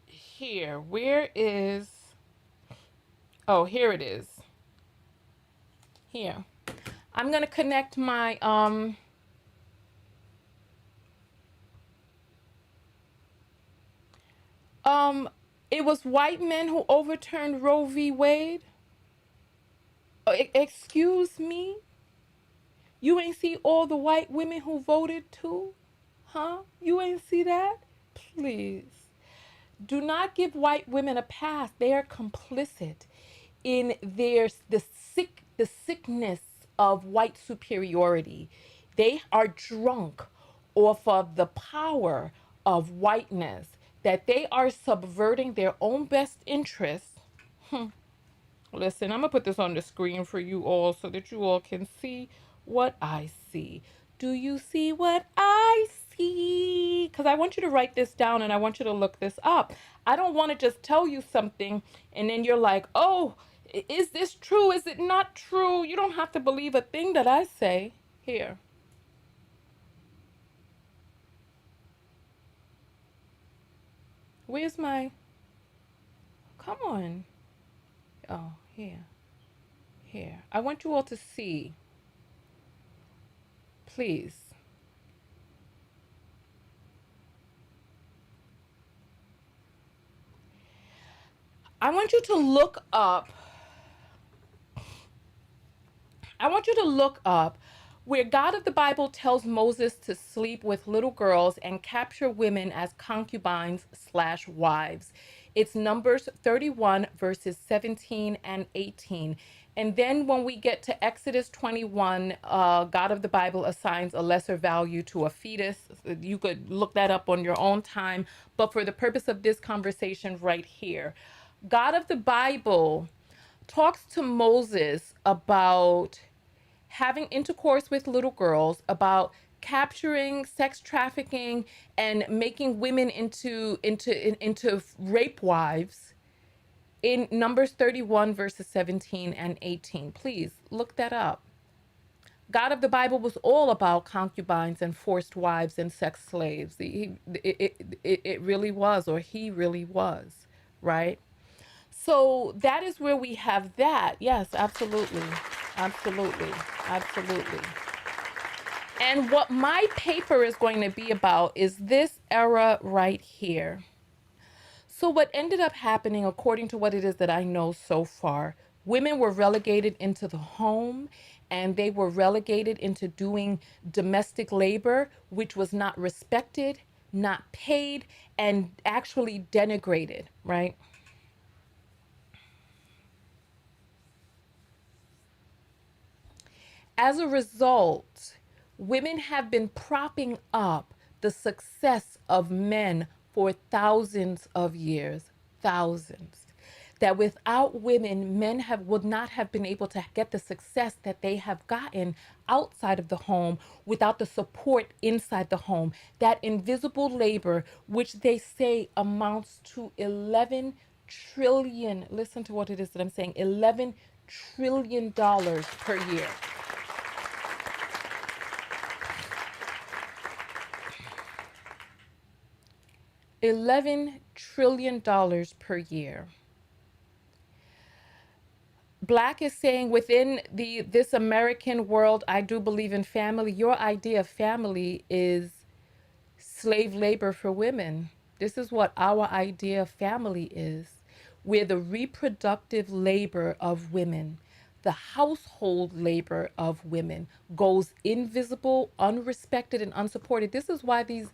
Here, where is, oh, here it is. Here. I'm going to connect my, it was white men who overturned Roe v. Wade. Excuse me? You ain't see all the white women who voted too? Huh? You ain't see that? Please. Do not give white women a pass. They are complicit in the sickness of white superiority. They are drunk off of the power of whiteness, that they are subverting their own best interests. Listen, I'm gonna put this on the screen for you all so that you all can see what I see. Do you see what I see? Because I want you to write this down and I want you to look this up. I don't want to just tell you something and then you're like, oh, is this true? Is it not true? You don't have to believe a thing that I say. Here. Where's my. Come on. Oh, here. Here. I want you all to see. Please. I want you to look up. I want you to look up where God of the Bible tells Moses to sleep with little girls and capture women as concubines slash wives. It's Numbers 31, verses 17 and 18. And then when we get to Exodus 21, God of the Bible assigns a lesser value to a fetus. You could look that up on your own time. But for the purpose of this conversation right here, God of the Bible talks to Moses about having intercourse with little girls, about capturing, sex trafficking, and making women into rape wives in Numbers 31, verses 17 and 18. Please look that up. God of the Bible was all about concubines and forced wives and sex slaves. It really was, or he really was, right? So that is where we have that. Yes, absolutely. Absolutely. Absolutely. And what my paper is going to be about is this era right here. So what ended up happening, according to what it is that I know so far, women were relegated into the home and they were relegated into doing domestic labor, which was not respected, not paid, and actually denigrated, right? As a result, women have been propping up the success of men for thousands of years, thousands. That without women, would not have been able to get the success that they have gotten outside of the home without the support inside the home. That invisible labor, which they say amounts to 11 trillion, listen to what it is that I'm saying, $11 trillion per year. $11 trillion per year. Black is saying within this American world, I do believe in family. Your idea of family is slave labor for women. This is what our idea of family is. We're the reproductive labor of women. The household labor of women goes invisible, unrespected, and unsupported. This is why these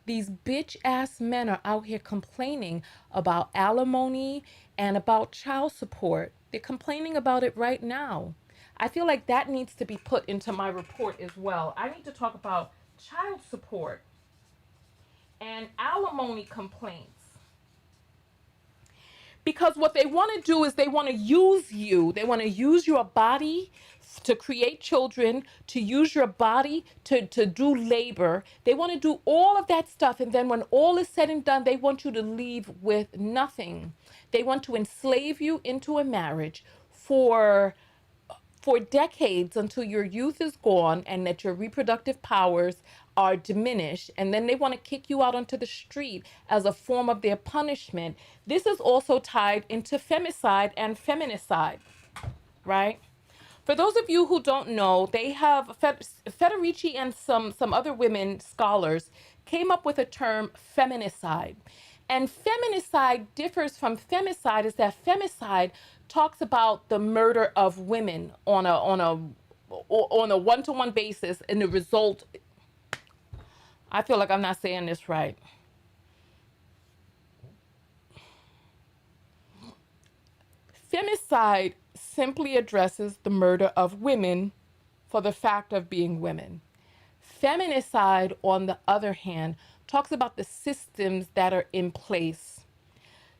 bitch ass men are out here complaining about alimony and about child support. They're complaining about it right now. I feel like that needs to be put into my report as well. I need to talk about child support and alimony complaints. Because what they want to do is they want to use you. They want to use your body to create children, to use your body to do labor. They want to do all of that stuff. And then when all is said and done, they want you to leave with nothing. They want to enslave you into a marriage for decades until your youth is gone and that your reproductive powers are diminished, and then they want to kick you out onto the street as a form of their punishment. This is also tied into femicide and feminicide, right? For those of you who don't know, they have Federici and some other women scholars came up with a term feminicide. And feminicide differs from femicide is that femicide talks about the murder of women on a one-to-one basis, and the result, I feel like I'm not saying this right. Femicide simply addresses the murder of women for the fact of being women. Feminicide, on the other hand, talks about the systems that are in place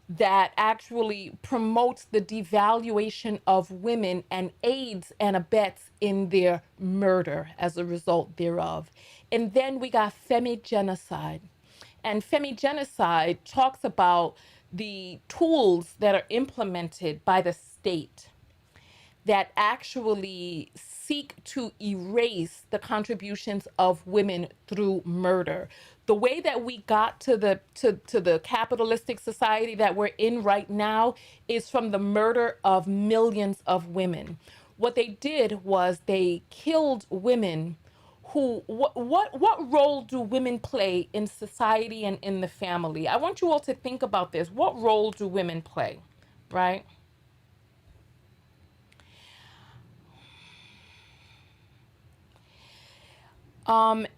that actually promotes the devaluation of women and aids and abets in their murder as a result thereof. And then we got femigenocide. And femigenocide talks about the tools that are implemented by the state that actually seek to erase the contributions of women through murder. The way that we got to the capitalistic society that we're in right now is from the murder of millions of women. What they did was they killed women who what role do women play in society and in the family? I want you all to think about this. What role do women play, right?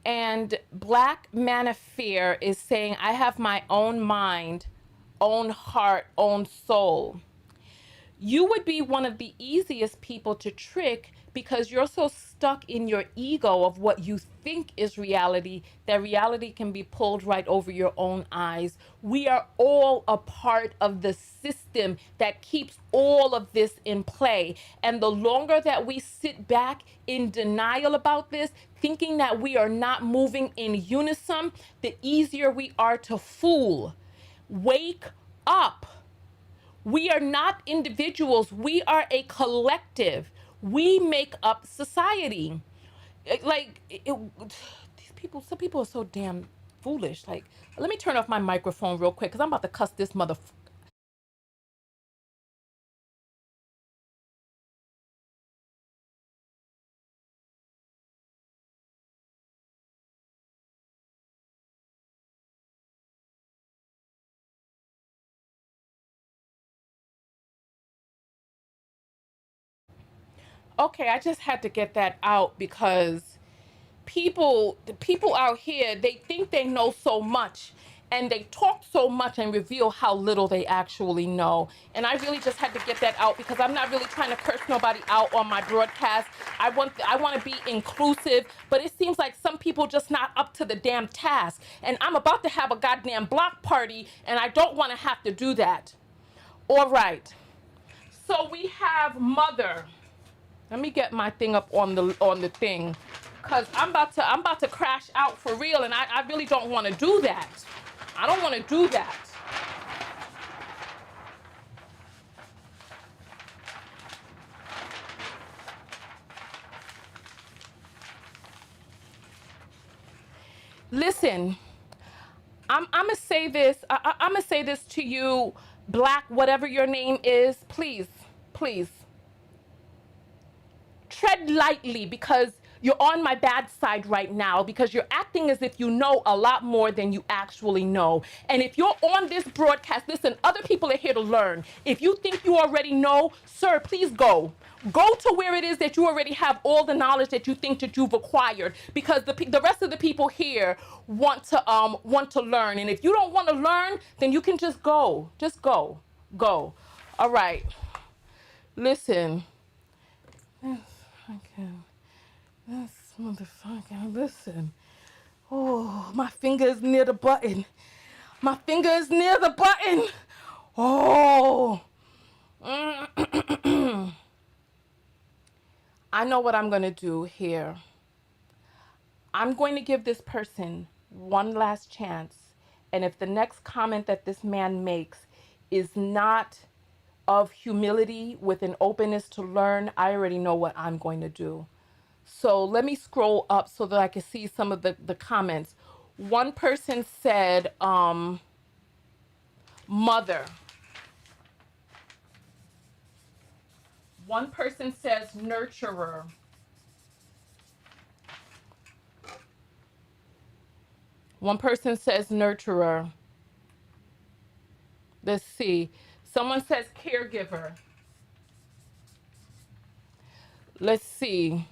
And Black Manosphere is saying, I have my own mind, own heart, own soul. You would be one of the easiest people to trick because you're so stuck in your ego of what you think is reality that reality can be pulled right over your own eyes. We are all a part of the system that keeps all of this in play. And the longer that we sit back in denial about this, thinking that we are not moving in unison, the easier we are to fool. Wake up. We are not individuals. We are a collective. We make up society. These people, some people are so damn foolish. Like, let me turn off my microphone real quick because I'm about to cuss this mother. Okay, I just had to get that out because the people out here, they think they know so much and they talk so much and reveal how little they actually know. And I really just had to get that out because I'm not really trying to curse nobody out on my broadcast. I want to be inclusive, but it seems like some people just not up to the damn task. And I'm about to have a goddamn block party and I don't want to have to do that. All right. So we have Mother. Let me get my thing up on the thing, cause I'm about to crash out for real, and I really don't want to do that. I don't want to do that. Listen, I'm gonna say this. I'm gonna say this to you, Black, whatever your name is. Please, please. Tread lightly because you're on my bad side right now because you're acting as if you know a lot more than you actually know. And if you're on this broadcast, listen, other people are here to learn. If you think you already know, sir, please go. Go to where it is that you already have all the knowledge that you think that you've acquired because the rest of the people here want to learn. And if you don't want to learn, then you can just go. Just go. Go. All right. Listen. Okay. This motherfucker, listen. Oh, my finger is near the button. My finger is near the button. Oh. I know what I'm going to do here. I'm going to give this person one last chance. And if the next comment that this man makes is not of humility with an openness to learn, I already know what I'm going to do. So let me scroll up so that I can see some of the comments. One person said, mother. One person says nurturer. One person says nurturer. Let's see. Someone says caregiver. Let's see.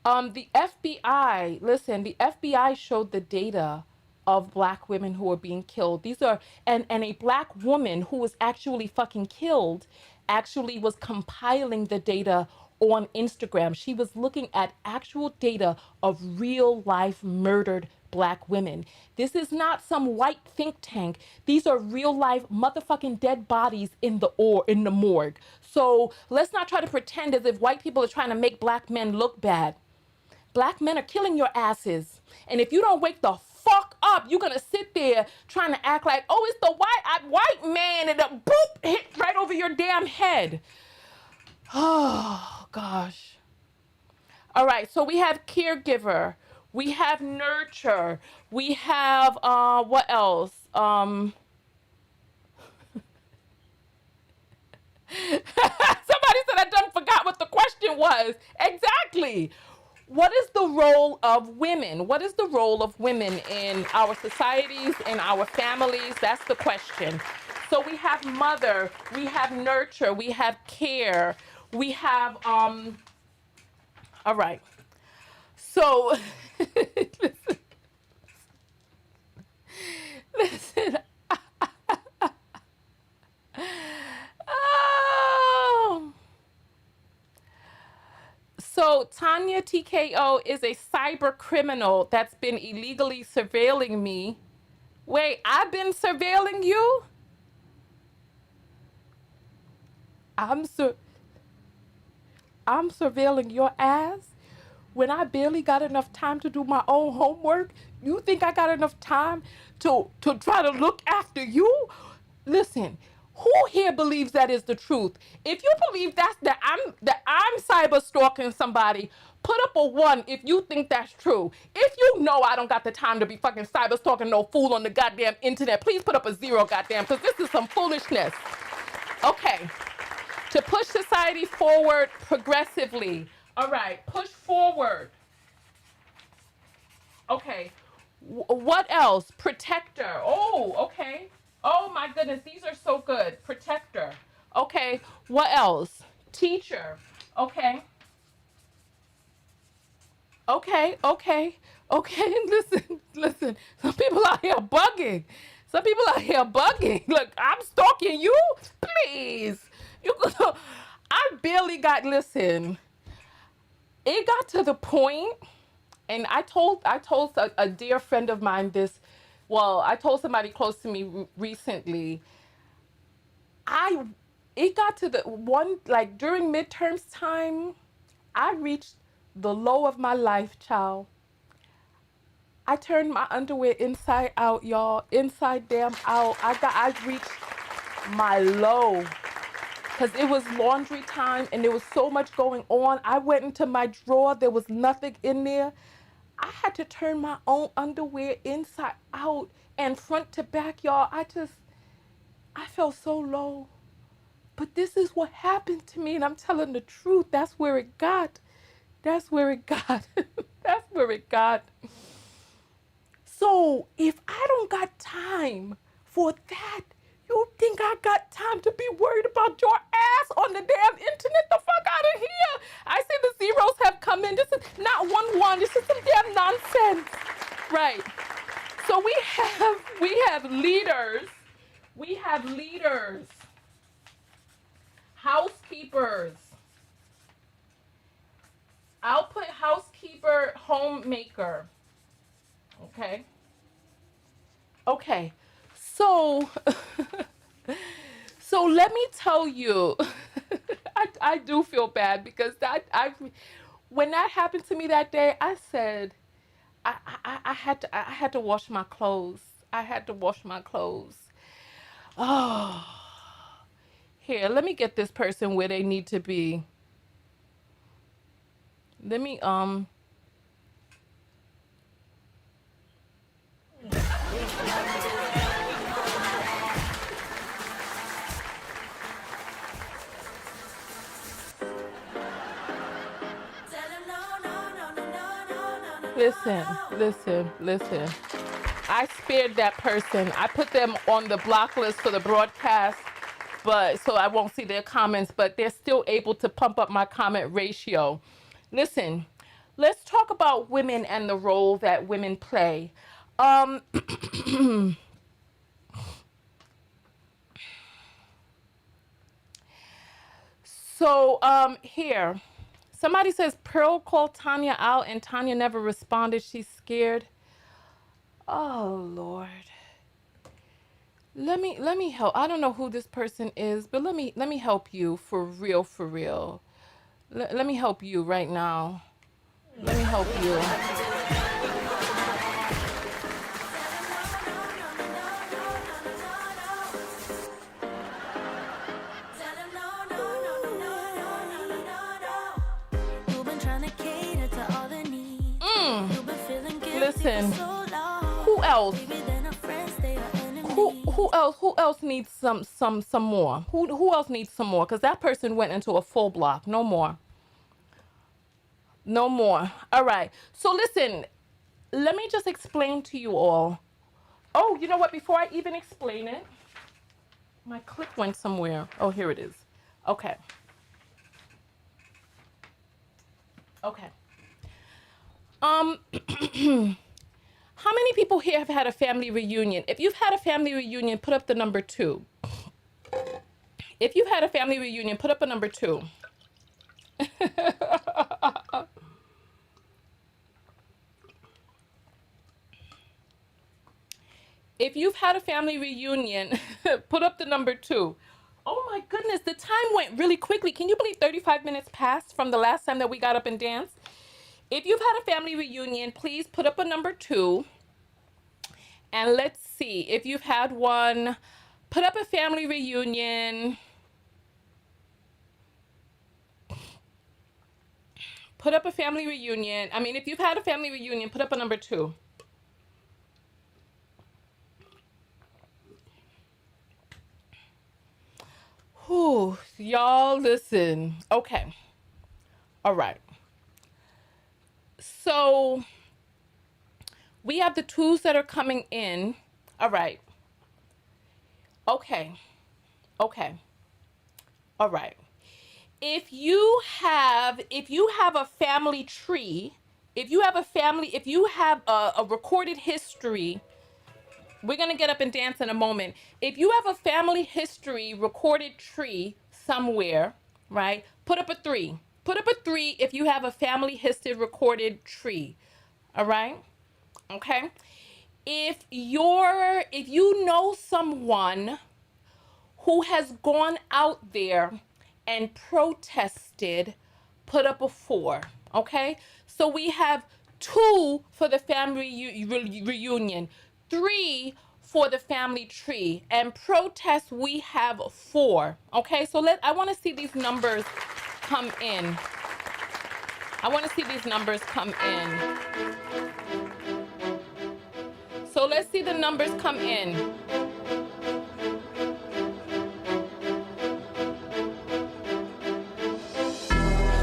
The FBI, listen, the FBI showed the data of black women who are being killed. These are, and a black woman who was actually fucking killed actually was compiling the data on Instagram. She was looking at actual data of real life murdered black women. This is not some white think tank. These are real life motherfucking dead bodies in the morgue. So let's not try to pretend as if white people are trying to make black men look bad. Black men are killing your asses. And if you don't wake the fuck up, you're gonna sit there trying to act like, oh, it's the white man, and the boop hit right over your damn head. Oh gosh. All right, so we have caregiver, we have nurture, we have what else? Somebody said I done forgot what the question was. Exactly. What is the role of women? What is the role of women in our societies, in our families? That's the question. So we have mother, we have nurture, we have care, we have all right. So listen. Oh. So Tonya TKO is a cyber criminal that's been illegally surveilling me. Wait, I've been surveilling you? I'm surveilling your ass when I barely got enough time to do my own homework. You think I got enough time to try to look after you? Listen, who here believes that is the truth? If you believe that I'm cyber stalking somebody, put up a 1 if you think that's true. If you know I don't got the time to be fucking cyber stalking no fool on the goddamn internet, please put up a 0, goddamn, because this is some foolishness. Okay. To push society forward progressively. All right, push forward. Okay, what else? Protector. Oh, okay. Oh my goodness, these are so good. Protector. Okay, what else? Teacher. Okay. Okay. Listen. Some people out here bugging. Look, I'm stalking you. Please. You could. I barely got. Listen. It got to the point, and I told a dear friend of mine this. Well, I told somebody close to me recently. It got to the one, like during midterms time, I reached the low of my life, child. I turned my underwear inside out, y'all. Inside damn out. I reached my low. Because it was laundry time and there was so much going on. I went into my drawer. There was nothing in there. I had to turn my own underwear inside out and front to back, y'all. I felt so low. But this is what happened to me, and I'm telling the truth. That's where it got. That's where it got. That's where it got. So if I don't got time for that, you think I got time to be worried about your ass on the damn internet? The fuck out of here. I see the zeros have come in. This is not 1-1. This is some damn nonsense. Right. So we have leaders. We have leaders. Housekeepers. I'll put housekeeper, homemaker. Okay. Okay. So, so let me tell you, I do feel bad because when that happened to me that day, I said, I had to wash my clothes. I had to wash my clothes. Oh, here, let me get this person where they need to be. Let me, listen. I spared that person. I put them on the block list for the broadcast, but so I won't see their comments, but they're still able to pump up my comment ratio. Listen, let's talk about women and the role that women play. So here, somebody says Pearl called Tonya out and Tonya never responded. She's scared. Oh Lord. Let me help. I don't know who this person is, but let me help you for real, for real. Let me help you right now. Let me help you. You've been trying to cater to all the needs. You've been feeling guilty Listen, for so long. who else? Maybe they're not friends, they are enemies. Who else needs some more? Who else needs some more? Because that person went into a full block. No more. No more. All right. So listen, let me just explain to you all. Oh, you know what? Before I even explain it, my clip went somewhere. Oh, here it is. Okay. Okay. How many people here have had a family reunion? If you've had a family reunion, put up the number 2. If you've had a family reunion, put up a number 2. If you've had a family reunion, put up the number 2. Oh my goodness, the time went really quickly. Can you believe 35 minutes passed from the last time that we got up and danced? If you've had a family reunion, please put up a number 2. And let's see, if you've had one, put up a family reunion. Put up a family reunion. I mean, if you've had a family reunion, put up a number 2. Whew, y'all listen. Okay. All right. So we have the 2s that are coming in. All right. Okay. Okay. All right. If you have a family tree, if you have a recorded history, we're going to get up and dance in a moment. If you have a family history recorded tree somewhere, right? Put up a 3. Put up a 3 if you have a family history recorded tree. All right? Okay? If you know someone who has gone out there and protested, put up a 4. Okay? So we have 2 for the family reunion, 3 for the family tree, and protest we have 4. Okay, so I want to see these numbers come in. I want to see these numbers come in. So let's see the numbers come in.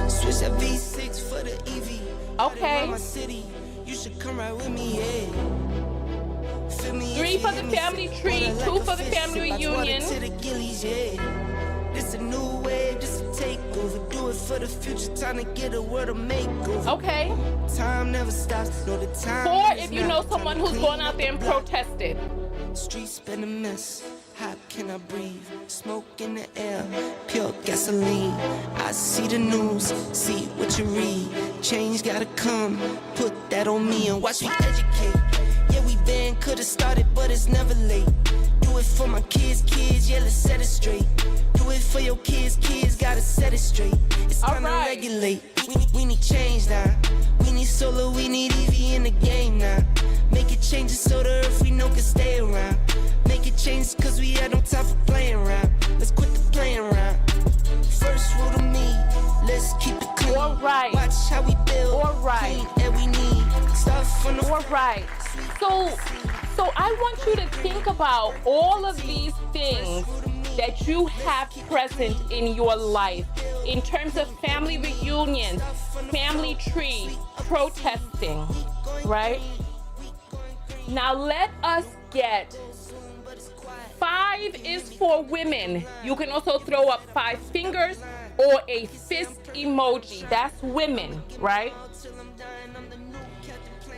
Switch that V6 for the EV. Okay. My city, you should come right with me, yeah. 3 for the family tree, 2 for the family reunion. This a new wave, this a takeover. Do it for the future, time to get a world of makeover. Okay. Time never stops, no the time. 4 if you know someone who's gone out there and protested. Streets been a mess. How can I breathe? Smoke in the air, pure gasoline. I see the news, see what you read. Change gotta come, put that on me and watch me educate. Yeah, we been could've started, but it's never late. Do it for my kids, yeah, let's set it straight. Do it for your kids, gotta set it straight. It's time to regulate. We need change now. We need solar, we need EV in the game now. Make it changes so the earth we know can stay around. Make it change cause we had no time for playing around. Let's quit the playing around. First rule to me, let's keep it clean. All right. Watch how we build. All right. Clean air we need. Start from the All right. So I want you to think about all of these things that you have present in your life in terms of family reunions, family tree, protesting, right? Now let us get 5 is for women. You can also throw up 5 fingers or a fist emoji. That's women, right?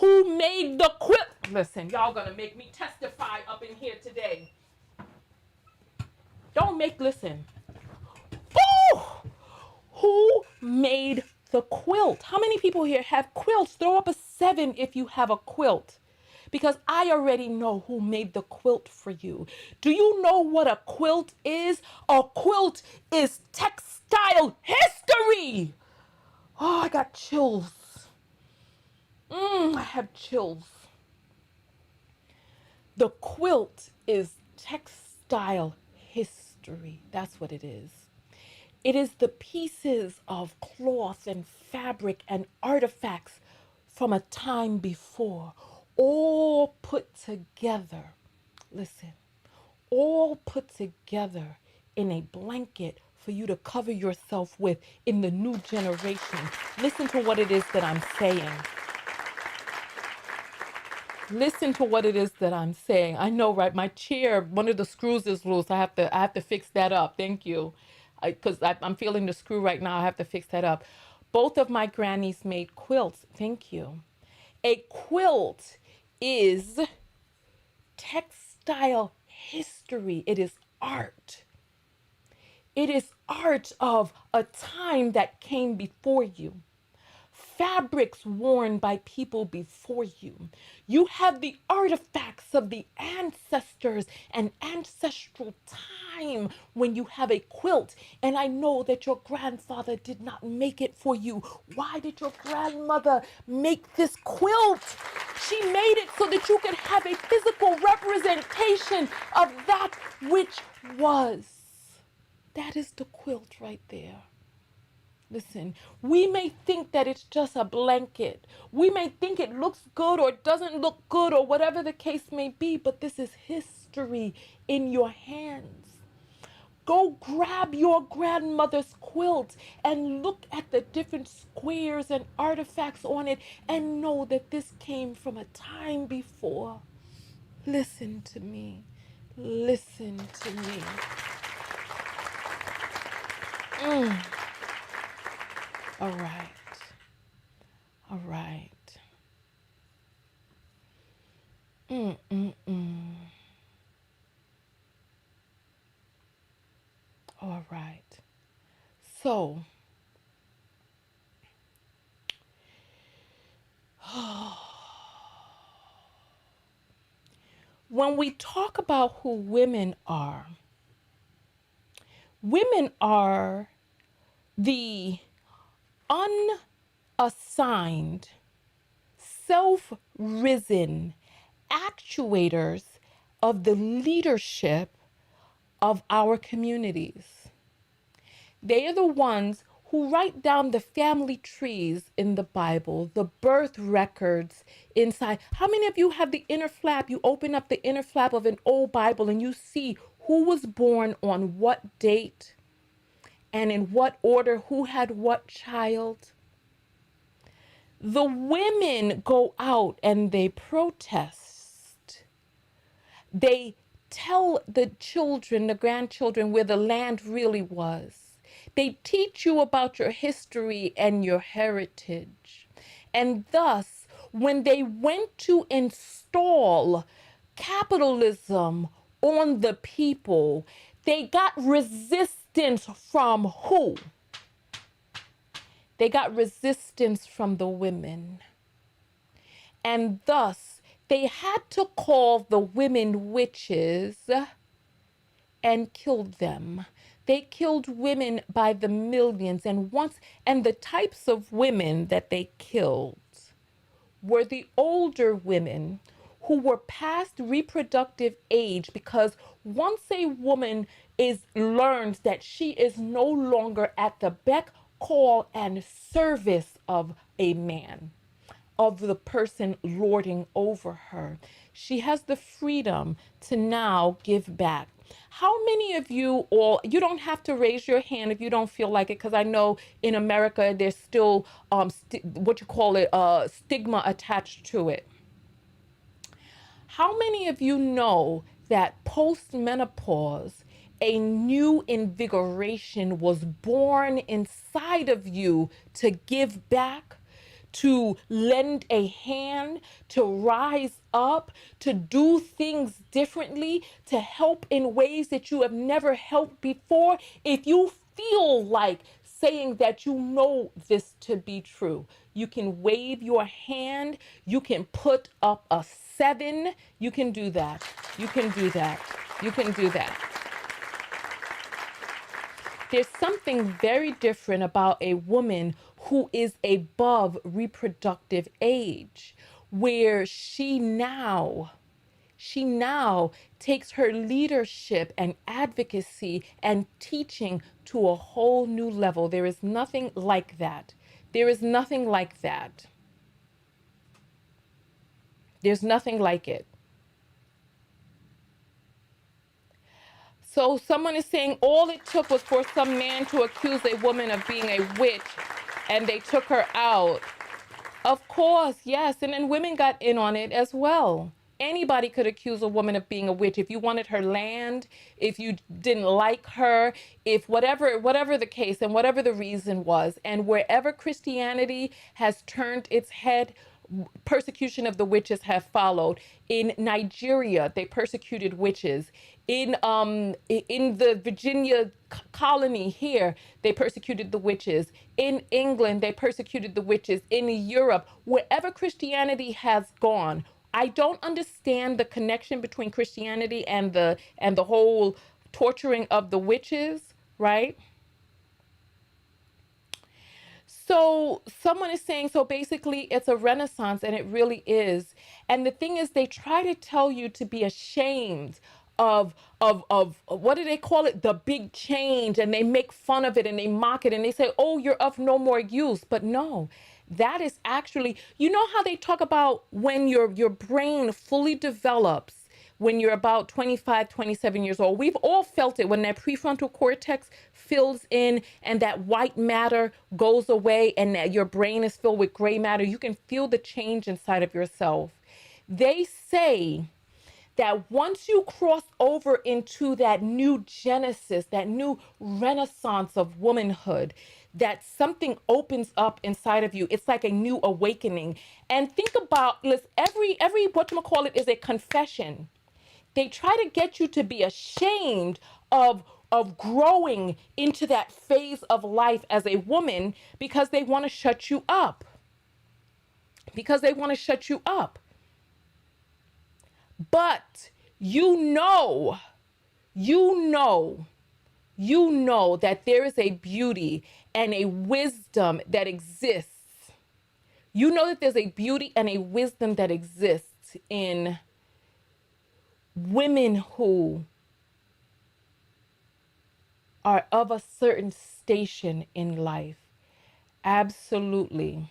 Who made the quilt? Listen, y'all gonna make me testify up in here today. Listen. Woo! Who made the quilt? How many people here have quilts? Throw up a 7 if you have a quilt. Because I already know who made the quilt for you. Do you know what a quilt is? A quilt is textile history. Oh, I got chills. I have chills. The quilt is textile history. That's what it is. It is the pieces of cloth and fabric and artifacts from a time before, all put together. Listen, all put together in a blanket for you to cover yourself with in the new generation. Listen to what it is that I'm saying. Listen to what it is that I'm saying. I know, right? My chair, one of the screws is loose. I have to fix that up. Thank you. Because I'm feeling the screw right now. I have to fix that up. Both of my grannies made quilts. Thank you. A quilt is textile history. It is art. It is art of a time that came before you. Fabrics worn by people before you. You have the artifacts of the ancestors and ancestral time when you have a quilt. And I know that your grandfather did not make it for you. Why did your grandmother make this quilt? She made it so that you could have a physical representation of that which was. That is the quilt right there. Listen, we may think that it's just a blanket. We may think it looks good or doesn't look good or whatever the case may be, but this is history in your hands. Go grab your grandmother's quilt and look at the different squares and artifacts on it and know that this came from a time before. Listen to me. Listen to me. All right. All right. All right. So, when we talk about who women are the unassigned, self-risen actuators of the leadership of our communities. They are the ones who write down the family trees in the Bible, the birth records inside. How many of you have the inner flap? You open up the inner flap of an old Bible and you see who was born on what date and in what order, who had what child. The women go out and they protest. They tell the children, the grandchildren, where the land really was. They teach you about your history and your heritage. And thus, when they went to install capitalism on the people, they got resistance from who? They got resistance from the women. And thus, they had to call the women witches and killed them. They killed women by the millions. And the types of women that they killed were the older women who were past reproductive age, because once a woman learns that she is no longer at the beck, call, and service of a man, of the person lording over her, she has the freedom to now give back. How many of you you don't have to raise your hand if you don't feel like it, because I know in America there's still stigma attached to it. How many of you know that post-menopause, a new invigoration was born inside of you to give back, to lend a hand, to rise up, to do things differently, to help in ways that you have never helped before, if you feel like saying that you know this to be true, you can wave your hand, you can put up a 7, you can do that. You can do that. You can do that. There's something very different about a woman who is above reproductive age, where she now takes her leadership and advocacy and teaching to a whole new level. There is nothing like that. There is nothing like that. There's nothing like it. So someone is saying all it took was for some man to accuse a woman of being a witch and they took her out. Of course, yes. And then women got in on it as well. Anybody could accuse a woman of being a witch if you wanted her land, if you didn't like her, if whatever the case and whatever the reason was. And wherever Christianity has turned its head, persecution of the witches have followed. In Nigeria, they persecuted witches. In the Virginia colony here, they persecuted the witches. In England, they persecuted the witches. In Europe, wherever Christianity has gone, I don't understand the connection between Christianity and the whole torturing of the witches, right? So someone is saying, so basically it's a renaissance, and it really is. And the thing is, they try to tell you to be ashamed of what do they call it? The big change. And they make fun of it and they mock it and they say, oh, you're of no more use. But no, that is actually, you know how they talk about when your brain fully develops, when you're about 25, 27 years old. We've all felt it when that prefrontal cortex fills in and that white matter goes away and that your brain is filled with gray matter. You can feel the change inside of yourself. They say that once you cross over into that new genesis, that new renaissance of womanhood, that something opens up inside of you. It's like a new awakening. And think about, listen, every whatchamacallit is a confession. They try to get you to be ashamed of growing into that phase of life as a woman because they want to shut you up. Because they want to shut you up. But you know that there is a beauty and a wisdom that exists. You know that there's a beauty and a wisdom that exists in women who are of a certain station in life. Absolutely.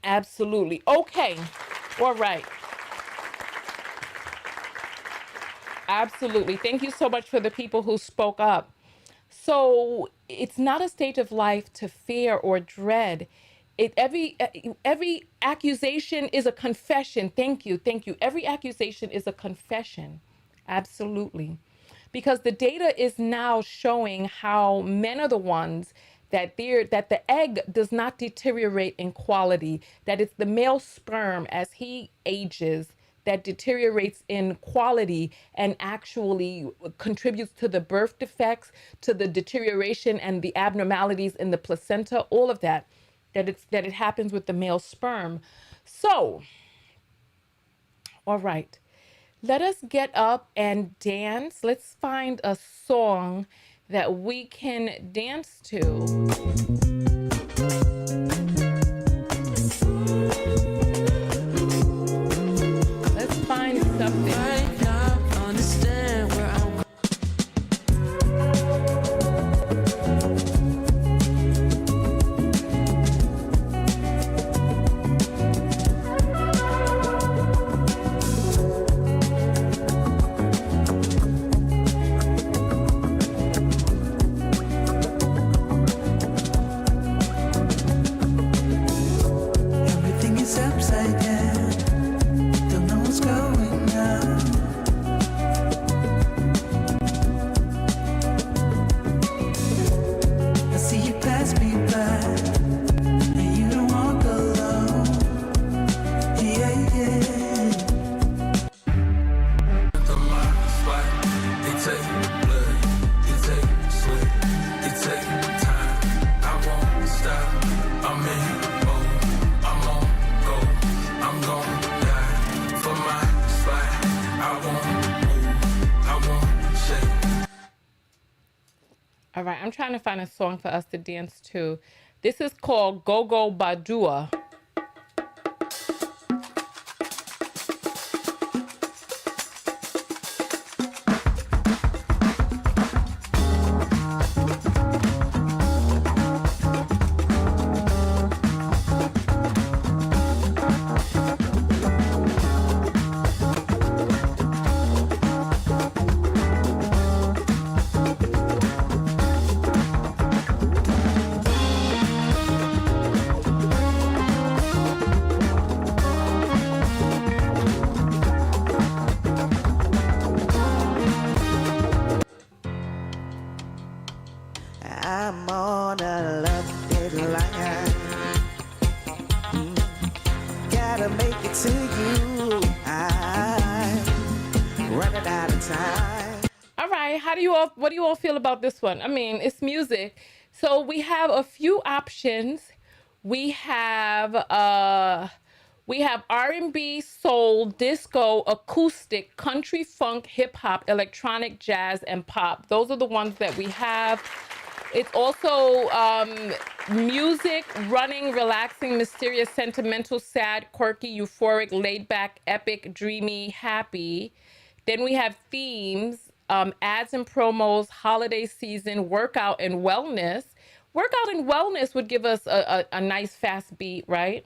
Absolutely. Okay. All right. Absolutely. Thank you so much for the people who spoke up. So it's not a state of life to fear or dread. Every accusation is a confession. Thank you. Every accusation is a confession. Absolutely. Because the data is now showing how men are the ones that the egg does not deteriorate in quality, that it's the male sperm as he ages that deteriorates in quality and actually contributes to the birth defects, to the deterioration and the abnormalities in the placenta, all of that it happens with the male sperm. So, all right, let us get up and dance. Let's find a song that we can dance to. Let's find something. Might not understand where I'm right, I'm trying to find a song for us to dance to. This is called Go Go Badua. I'm on a love deadline. Gotta make it to you. I'm running out of time. All right, what do you all feel about this one? I mean, it's music. So we have a few options. We have R&B, soul, disco, acoustic, country, funk, hip hop, electronic, jazz, and pop. Those are the ones that we have. It's also music, running, relaxing, mysterious, sentimental, sad, quirky, euphoric, laid back, epic, dreamy, happy. Then we have themes, ads and promos, holiday season, workout and wellness. Workout and wellness would give us a nice fast beat, right?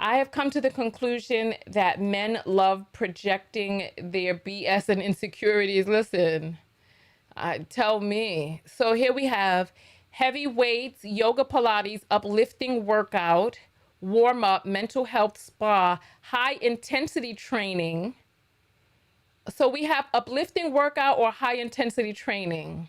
I have come to the conclusion that men love projecting their BS and insecurities. Listen, tell me. So here we have heavy weights, yoga, Pilates, uplifting workout, warm up, mental health spa, high intensity training. So we have uplifting workout or high intensity training.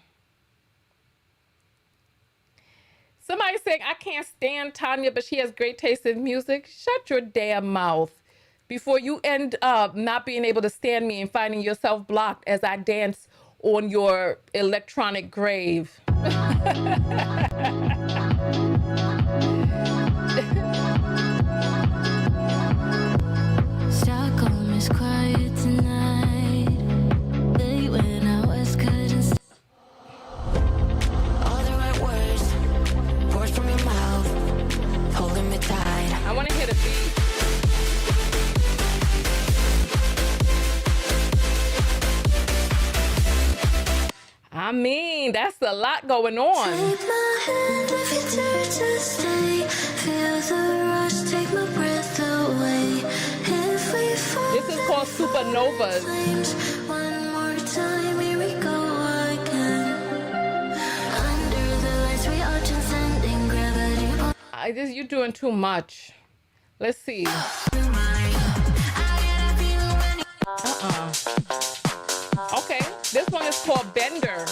Somebody saying, I can't stand Tonya, but she has great taste in music. Shut your damn mouth before you end up not being able to stand me and finding yourself blocked as I dance on your electronic grave. Stockholm is quiet tonight. Late when I was couldn't. All the right words, words from your mouth, holding me tight. I want to hit a beat. I mean, that's a lot going on. Take my hand if you dare to stay. Feel the rush, take my breath away. If we fall, This is called Supernovas. flames. One more time, here we go again. Under the lights, we are transcending gravity. You're doing too much. Let's see. Okay, this one is called Bender.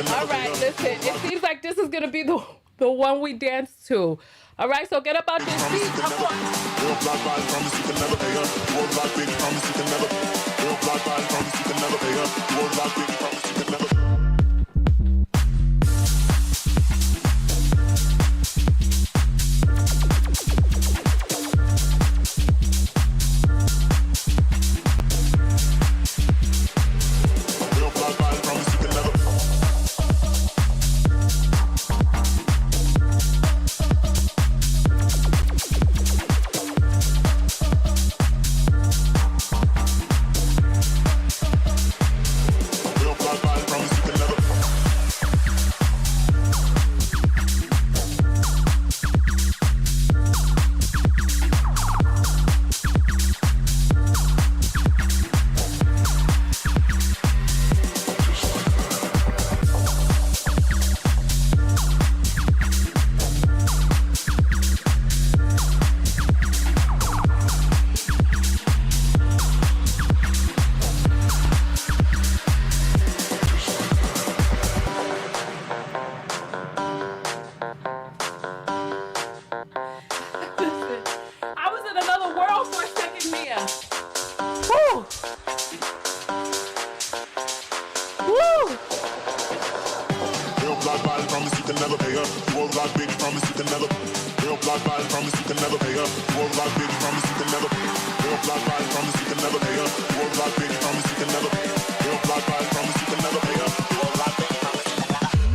All right, listen, it seems like this is gonna be the one we dance to. All right, so get up out your seat. Come on. block by, promise you can never pay up. Four block, baby, promise you can never. Real block by, promise you can never pay up. Four block, baby, promise you can never. Real block by, promise you can never pay up. Four block, baby, promise you can never.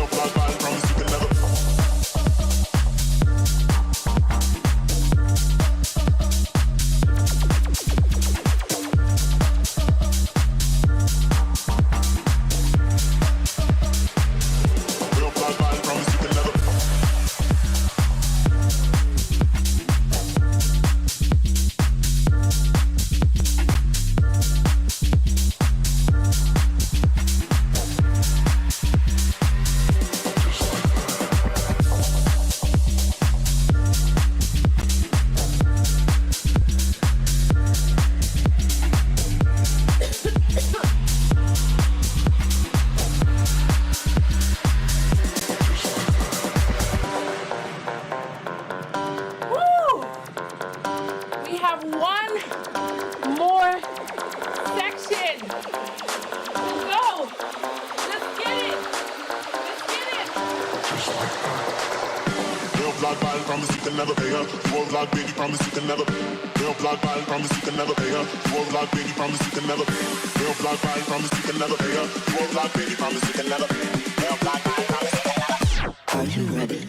Real block by, promise you can never. Real block by, promise you can never. Woo! We have one more section to go. Let's get it. Let's get it. Real block by, promise you can never pay up. Four block, baby, promise you can never. Real block by, promise you can never pay up. Four block, baby, promise you can never. Real block by, promise you can never pay up. Four block, baby, promise you can never. Real block by, promise you can never. Are you ready?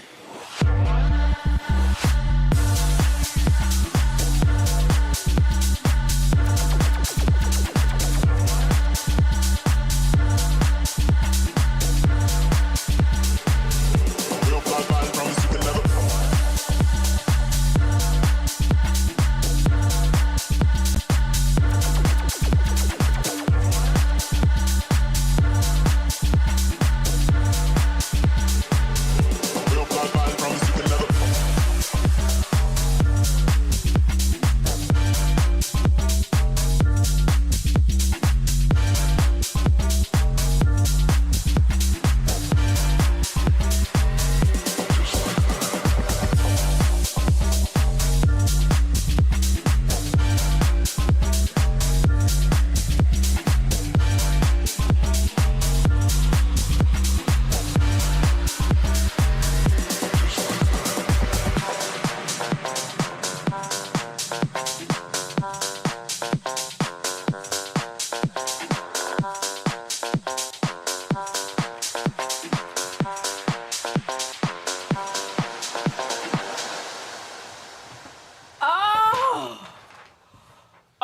Real block by, promise you can never. Real block by, promise you can never.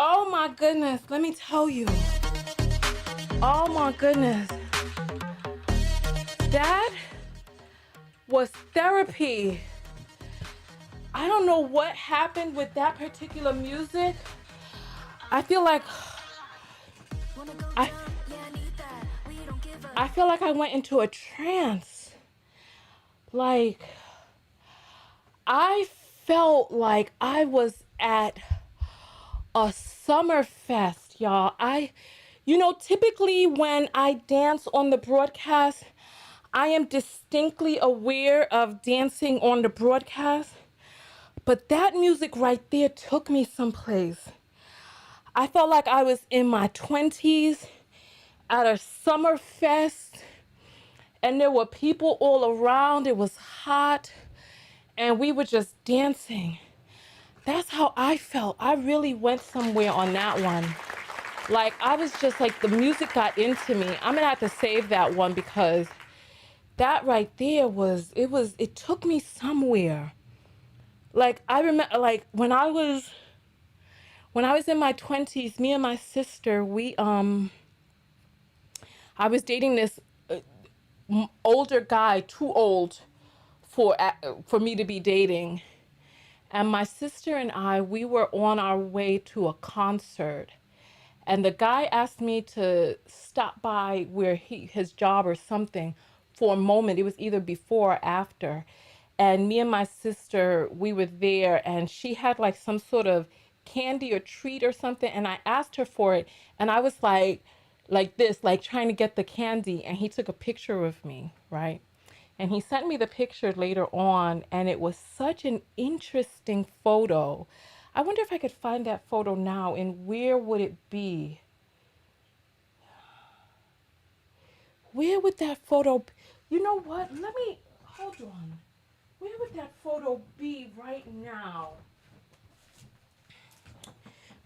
Oh my goodness. Let me tell you. Oh my goodness. That was therapy. I don't know what happened with that particular music. I feel like I feel like I went into a trance. Like I felt like I was at a summer fest, y'all. Typically when I dance on the broadcast, I am distinctly aware of dancing on the broadcast, but that music right there took me someplace. I felt like I was in my 20s at a summer fest, and there were people all around. It was hot, and we were just dancing. That's how I felt. I really went somewhere on that one. Like, I was just like, the music got into me. I'm gonna have to save that one because that right there it took me somewhere. Like, I remember, like, when I was in my 20s, me and my sister, I was dating this older guy, too old for me to be dating. And my sister and I, we were on our way to a concert. And the guy asked me to stop by where his job or something for a moment. It was either before or after. And me and my sister, we were there, and she had like some sort of candy or treat or something. And I asked her for it. And I was like this, like trying to get the candy. And he took a picture of me, right? And he sent me the picture later on, and it was such an interesting photo. I wonder if I could find that photo now, and where would it be? Where would that photo, you know what? Let me, hold on. Where would that photo be right now?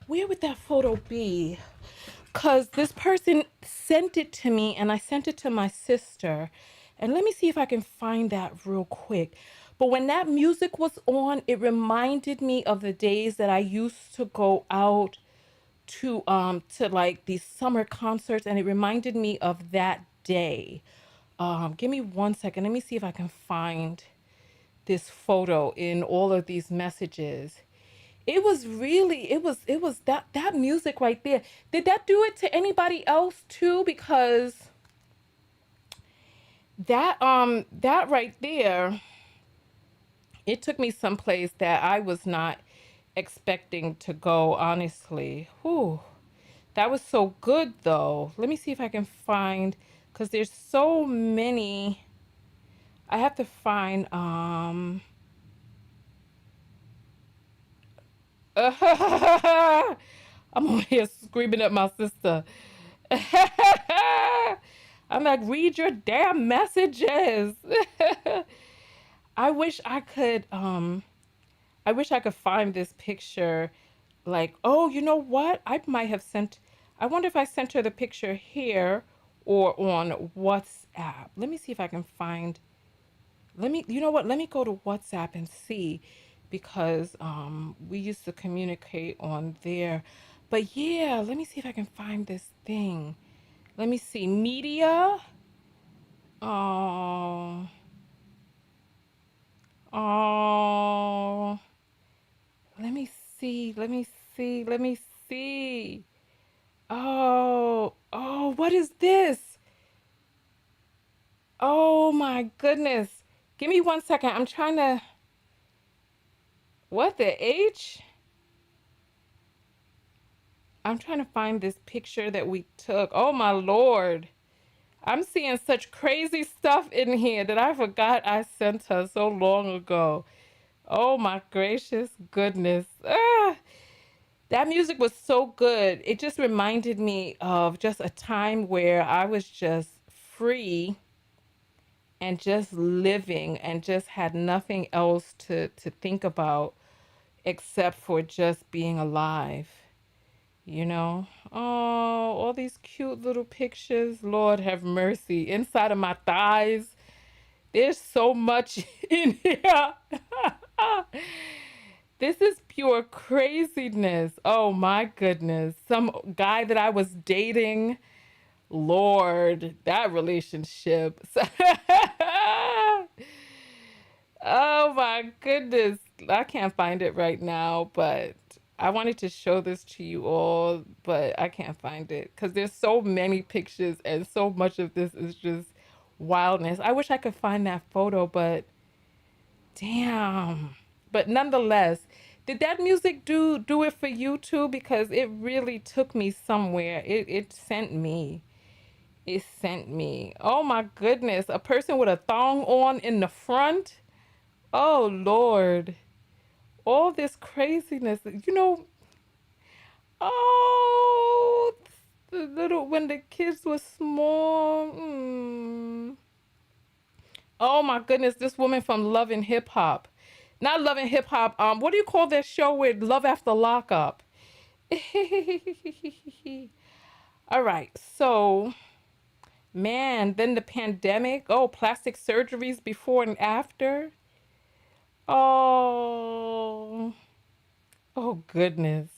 Where would that photo be? Because this person sent it to me and I sent it to my sister. And let me see if I can find that real quick. But when that music was on, it reminded me of the days that I used to go out to like these summer concerts, and it reminded me of that day. Give me 1 second. Let me see if I can find this photo in all of these messages. It was really, it was that music right there. Did that do it to anybody else too? Because that right there, it took me someplace that I was not expecting to go, honestly. Whew. That was so good though. Let me see if I can find, because there's so many. I have to find I'm over here screaming at my sister. I'm like, read your damn messages. I wish I could find this picture. Like, oh, you know what? I might have sent, I wonder if I sent her the picture here or on WhatsApp. Let me see if I can find, you know what? Let me go to WhatsApp and see, because we used to communicate on there. But yeah, let me see if I can find this thing. Let me see. Media. Oh, oh, let me see. Let me see. Let me see. Oh, oh, what is this? Oh my goodness. Give me 1 second. I'm trying to, what the H? I'm trying to find this picture that we took. Oh my Lord. I'm seeing such crazy stuff in here that I forgot I sent her so long ago. Oh my gracious goodness. That music was so good. It just reminded me of just a time where I was just free and just living and just had nothing else to think about except for just being alive. You know, oh, all these cute little pictures. Lord have mercy. Inside of my thighs, there's so much in here. This is pure craziness. Oh my goodness. Some guy that I was dating, Lord, that relationship. Oh my goodness. I can't find it right now, but I wanted to show this to you all, but I can't find it because there's so many pictures and so much of this is just wildness. I wish I could find that photo, but damn. But nonetheless, did that music do it for you too? Because it really took me somewhere. It sent me. It sent me. Oh my goodness. A person with a thong on in the front. Oh Lord. All this craziness. You know, oh, the little, when the kids were small. Oh my goodness, this woman from Love and Hip Hop. Not Love and Hip Hop. What do you call that show with Love After Lockup? All right, so man, then the pandemic. Oh, plastic surgeries before and after. Oh, oh goodness.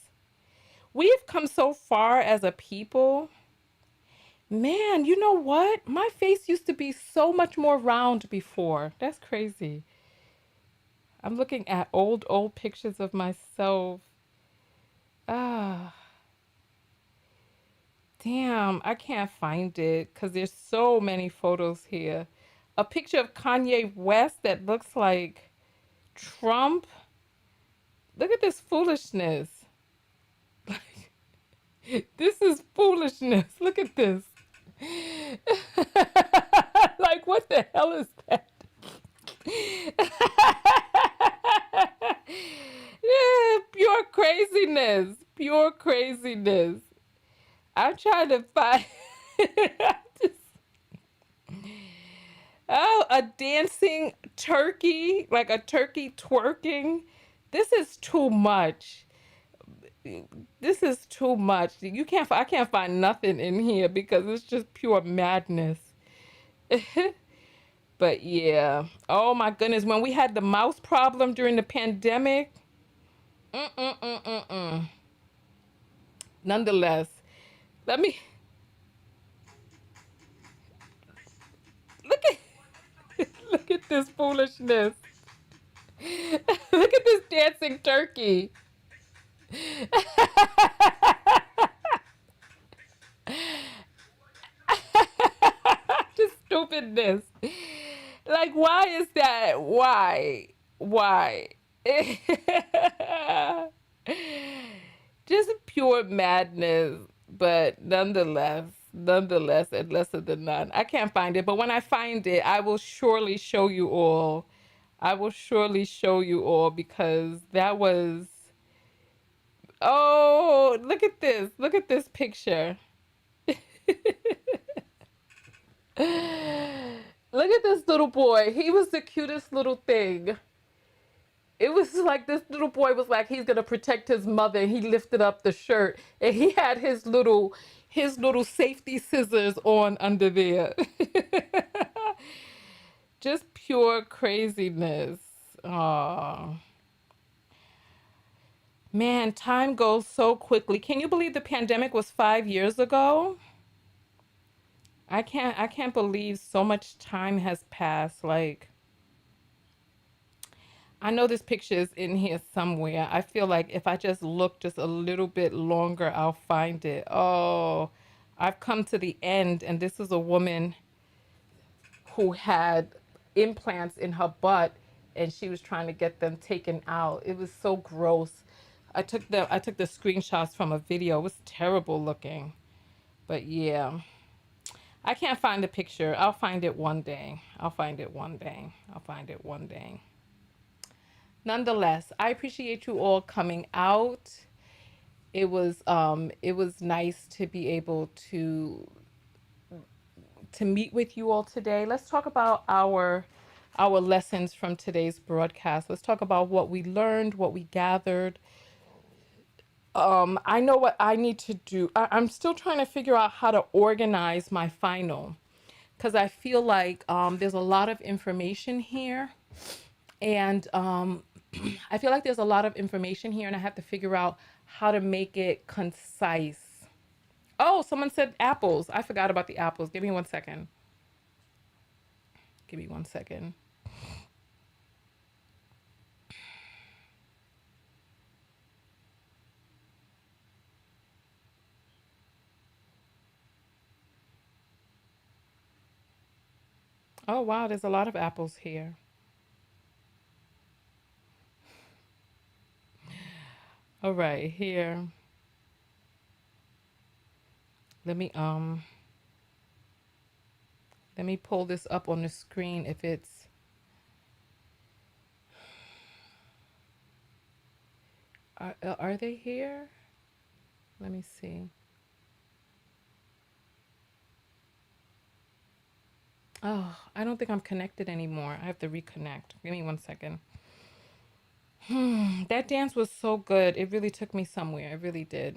We've come so far as a people. Man, you know what? My face used to be so much more round before. That's crazy. I'm looking at old pictures of myself. Ah, damn, I can't find it because there's so many photos here. A picture of Kanye West that looks like Trump. Look at this foolishness. This is foolishness. Look at this. Like, what the hell is that? Yeah, pure craziness. Pure craziness. I'm trying to find. Oh, a dancing turkey, like a turkey twerking. This is too much. This is too much. You can't. I can't find nothing in here because it's just pure madness. But yeah. Oh my goodness. When we had the mouse problem during the pandemic. Mm-mm-mm-mm-mm. Nonetheless, let me look at look at this foolishness. Look at this dancing turkey. This stupidness. Like, why is that? Why? Why? Just pure madness. But nonetheless, and lesser than none. I can't find it, but when I find it, I will surely show you all. I will surely show you all because that was. Oh, look at this. Look at this picture. Look at this little boy. He was the cutest little thing. It was like this little boy was like he's gonna protect his mother. He lifted up the shirt and he had his little safety scissors on under there. Just pure craziness. Oh man, time goes so quickly. Can you believe the pandemic was 5 years ago? I can't believe so much time has passed. Like I know this picture is in here somewhere. I feel like if I just look just a little bit longer, I'll find it. Oh, I've come to the end, and this is a woman who had implants in her butt, and she was trying to get them taken out. It was so gross. I took the screenshots from a video. It was terrible looking. But yeah, I can't find the picture. I'll find it one day. I'll find it one day. I'll find it one day. Nonetheless, I appreciate you all coming out. It was nice to be able to meet with you all today. Let's talk about our lessons from today's broadcast. Let's talk about what we learned, what we gathered. I know what I need to do. I'm still trying to figure out how to organize my final because I feel like there's a lot of information here. And I feel like there's a lot of information here, and I have to figure out how to make it concise. Oh, someone said apples. I forgot about the apples. Give me 1 second. Give me 1 second. Oh, wow, there's a lot of apples here. All right, here. Let me let me pull this up on the screen if it's are they here? Let me see. Oh, I don't think I'm connected anymore. I have to reconnect. Give me 1 second. That dance was so good. It really took me somewhere. It really did.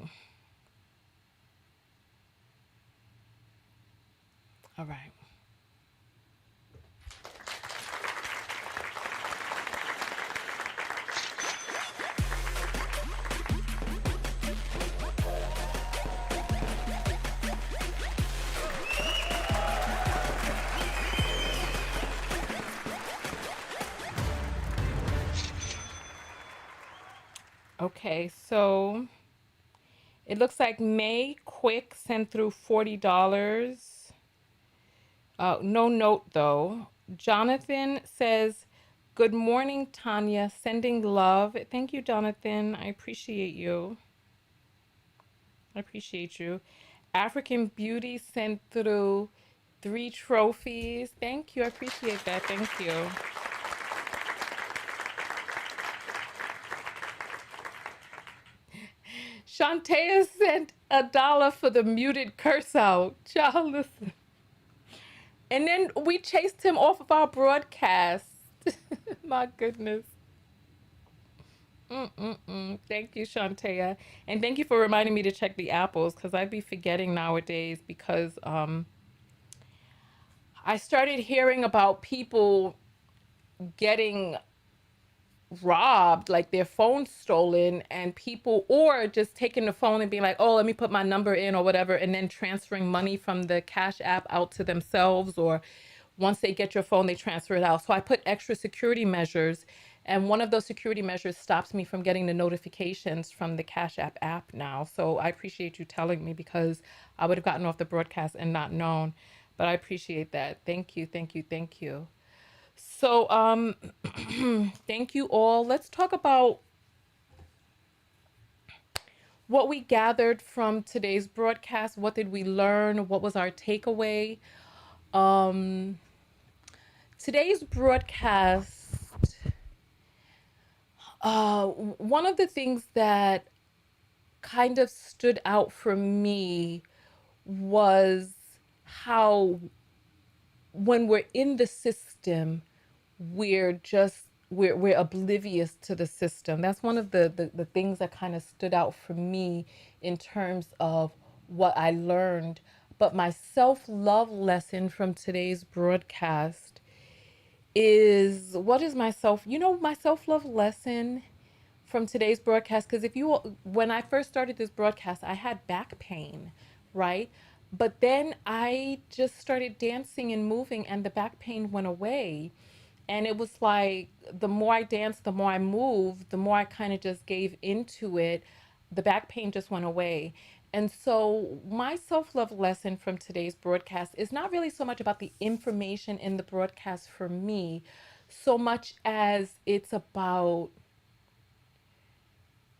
All right. Okay, so it looks like May Quick sent through $40. No note though. Jonathan says, "Good morning, Tanya. Sending love." Thank you, Jonathan. I appreciate you. I appreciate you. African Beauty sent through 3 trophies. Thank you. I appreciate that. Thank you. Shantea sent $1 for the muted curse out. Y'all listen. And then we chased him off of our broadcast. My goodness. Thank you, Shantea. And thank you for reminding me to check the apples because I'd be forgetting nowadays because I started hearing about people getting robbed, like their phone stolen, and people, or just taking the phone and being like, oh, let me put my number in or whatever, and then transferring money from the Cash App out to themselves, or once they get your phone, they transfer it out. So I put extra security measures, and one of those security measures stops me from getting the notifications from the Cash app now. So I appreciate you telling me because I would have gotten off the broadcast and not known. But I appreciate that. Thank you, thank you, thank you. So, thank you all. Let's talk about what we gathered from today's broadcast. What did we learn? What was our takeaway? Um, Today's broadcast, one of the things that kind of stood out for me was how when we're in the system, we're oblivious to the system. That's one of the things that kind of stood out for me in terms of what I learned. But my self-love lesson from today's broadcast is, what is my my self-love lesson from today's broadcast? Because when I first started this broadcast, I had back pain, right? But then I just started dancing and moving, and the back pain went away. And it was like the more I danced, the more I moved, the more I kind of just gave into it. The back pain just went away. And so, my self love lesson from today's broadcast is not really so much about the information in the broadcast for me, so much as it's about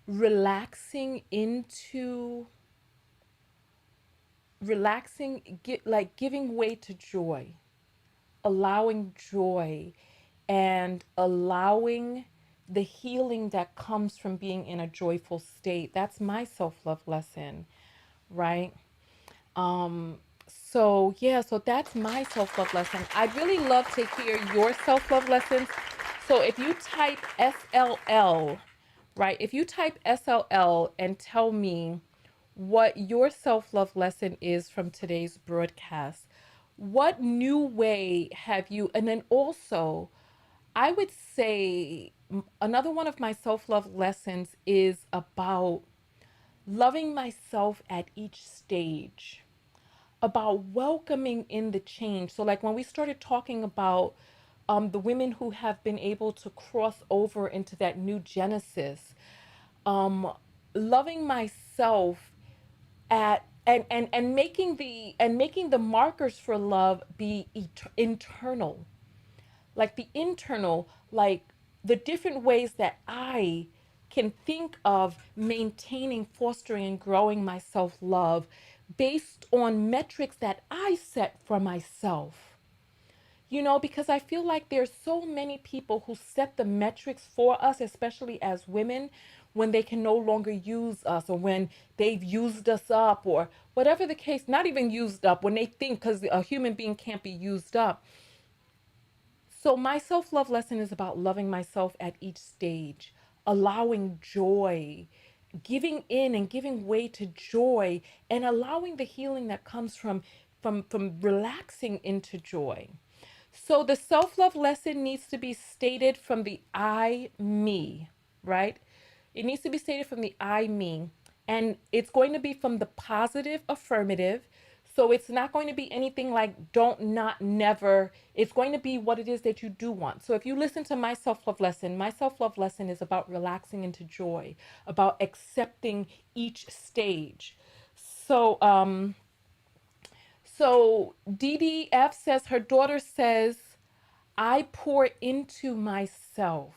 relaxing into giving way to joy, allowing joy, and allowing the healing that comes from being in a joyful state. That's my self-love lesson, right? So yeah, so that's my self-love lesson. I'd really love to hear your self-love lessons. So if you type SLL, right? If you type SLL and tell me what your self-love lesson is from today's broadcast, what new way have you, and then also I would say another one of my self-love lessons is about loving myself at each stage, about welcoming in the change. So, like when we started talking about the women who have been able to cross over into that new Genesis, um, loving myself at and making the markers for love be internal, like the internal, like the different ways that I can think of maintaining, fostering, and growing my self love based on metrics that I set for myself. Because I feel like there's so many people who set the metrics for us, especially as women, when they can no longer use us, or when they've used us up, or whatever the case, not even used up, when they think, because a human being can't be used up. So, my self love lesson is about loving myself at each stage, allowing joy, giving in and giving way to joy, and allowing the healing that comes from relaxing into joy. So, the self love lesson needs to be stated from the I, me, right? It needs to be stated from the I, me. And it's going to be from the positive affirmative. So it's not going to be anything like don't, not, never. It's going to be what it is that you do want. So if you listen to my self love lesson is about relaxing into joy, about accepting each stage. So, DDF says her daughter says, I pour into myself.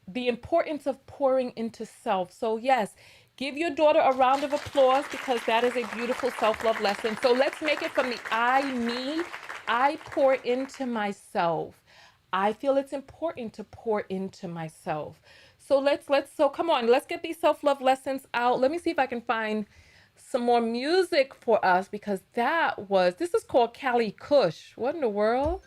The importance of pouring into self. So, yes, give your daughter a round of applause because that is a beautiful self love lesson. So, let's make it from the I, me. I pour into myself. I feel it's important to pour into myself. So come on, let's get these self-love lessons out. Let me see if I can find some more music for us, because this is called Cali Kush. What in the world?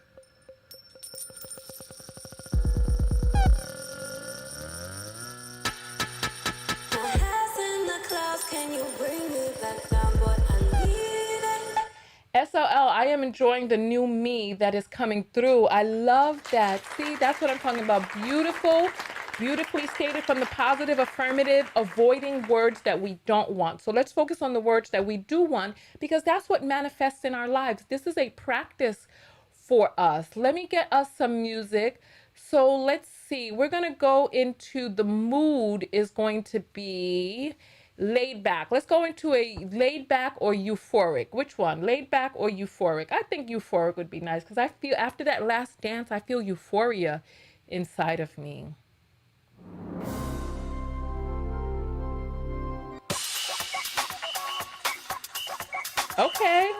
SLL, I am enjoying the new me that is coming through. I love that. See, that's what I'm talking about. Beautiful, beautifully stated from the positive, affirmative, avoiding words that we don't want. So let's focus on the words that we do want, because that's what manifests in our lives. This is a practice for us. Let me get us some music. So let's see. We're going to go into the mood is going to be laid back. Let's go into a laid back or euphoric. Which one? Laid back or euphoric? I think euphoric would be nice, because I feel after that last dance, I feel euphoria inside of me. Okay.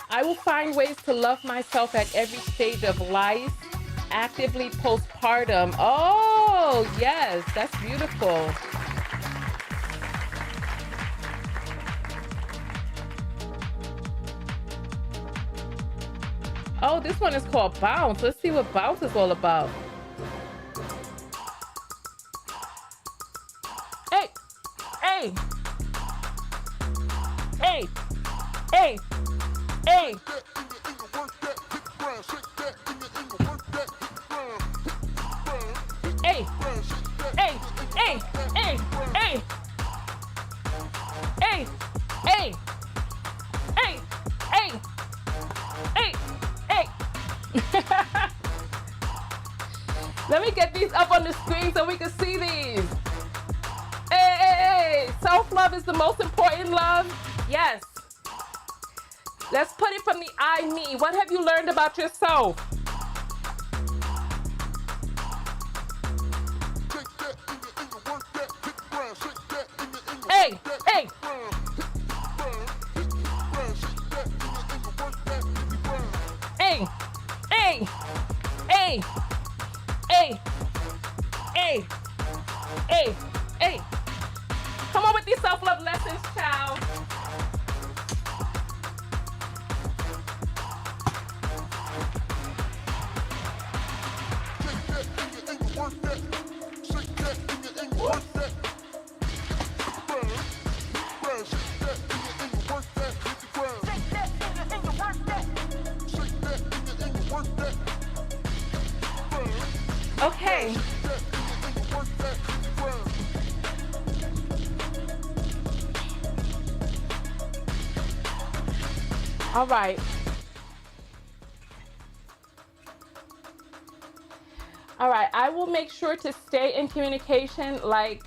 I will find ways to love myself at every stage of life. Actively postpartum. Oh, yes, that's beautiful. Oh, this one is called Bounce. Let's see what Bounce is all about. Hey, hey, hey, hey, hey. Hey, hey, hey, hey, hey, hey, hey, hey, hey, hey, hey. Let me get these up on the screen so we can see these. Hey, hey, hey. Self-love is the most important love. Yes. Let's put it from the I, me. What have you learned about yourself? Hey, hey. Hey, hey, hey, hey, hey, hey, hey. Come on with these self-love lessons, child. Okay. All right. All right. I will make sure to stay in communication like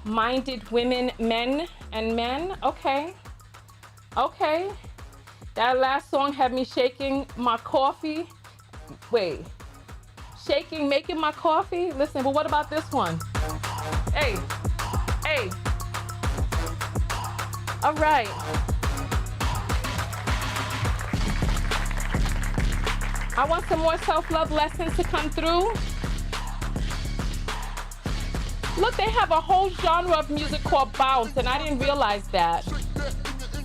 minded women, men and men. Okay. Okay. That last song had me shaking my coffee. Wait. Shaking, making my coffee. Listen, but what about this one? Hey, hey. All right. I want some more self-love lessons to come through. Look, they have a whole genre of music called bounce, and I didn't realize that.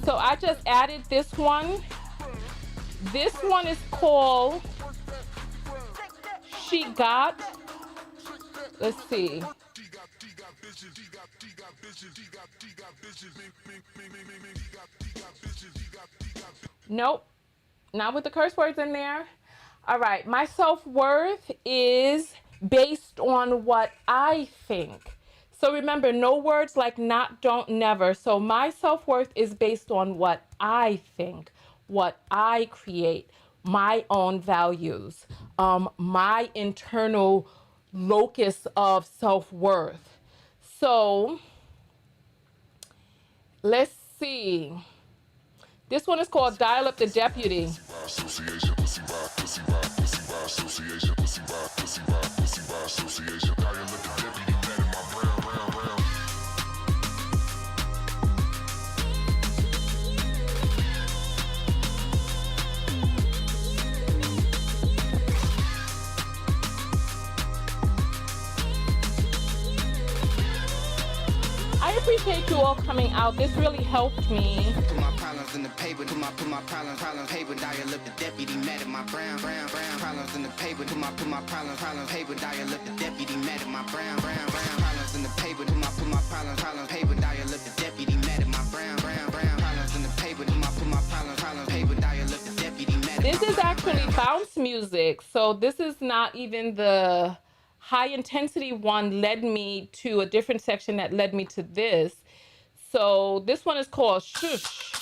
So I just added this one. This one is called She Got. Let's see. Nope, not with the curse words in there. All right, my self-worth is based on what I think. So remember, no words like not, don't, never. So my self-worth is based on what I think, what I create, my own values, my internal locus of self-worth. So let's see. This one is called Dial Up the Deputy. appreciate you all coming out. This really helped me. Put my problems in the paper, put my problems paper, dial up the deputy, mad at my brown problems in the paper, put my problems paper, dial up the deputy, mad at my brown problems in the paper, put my problems paper, dial up the deputy, mad at my brown problems in the paper, put my problems paper, dial up the deputy, mad at This is actually bounce music, so this is not even the high intensity one led me to a different section that led me to this. So this one is called Shush.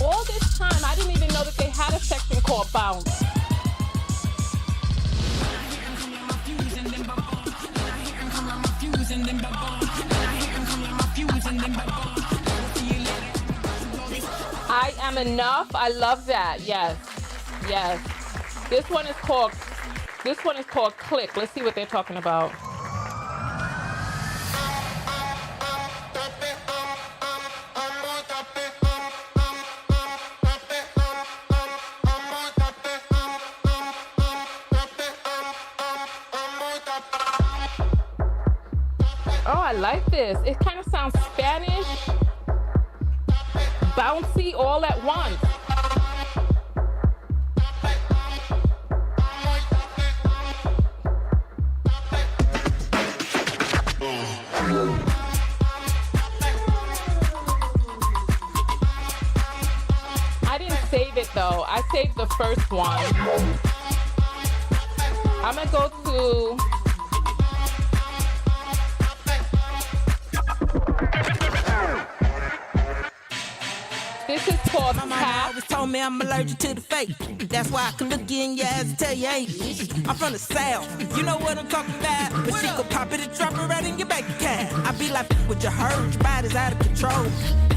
All this time, I didn't even know that they had a section called bounce. I am enough. I love that. Yes. Yes. This one is called Click. Let's see what they're talking about. Oh, I like this. It kind of sounds Spanish, bouncy all at once. I didn't save it though. I saved the first one. I'm gonna go to this is called My mama Tap. always told me I'm allergic to the fake. That's why I can look you in your eyes and tell you ain't. I'm from the South, you know what I'm talking about. But she could pop it and drop it right in your bank account. I be like, what you heard, your body's out of control.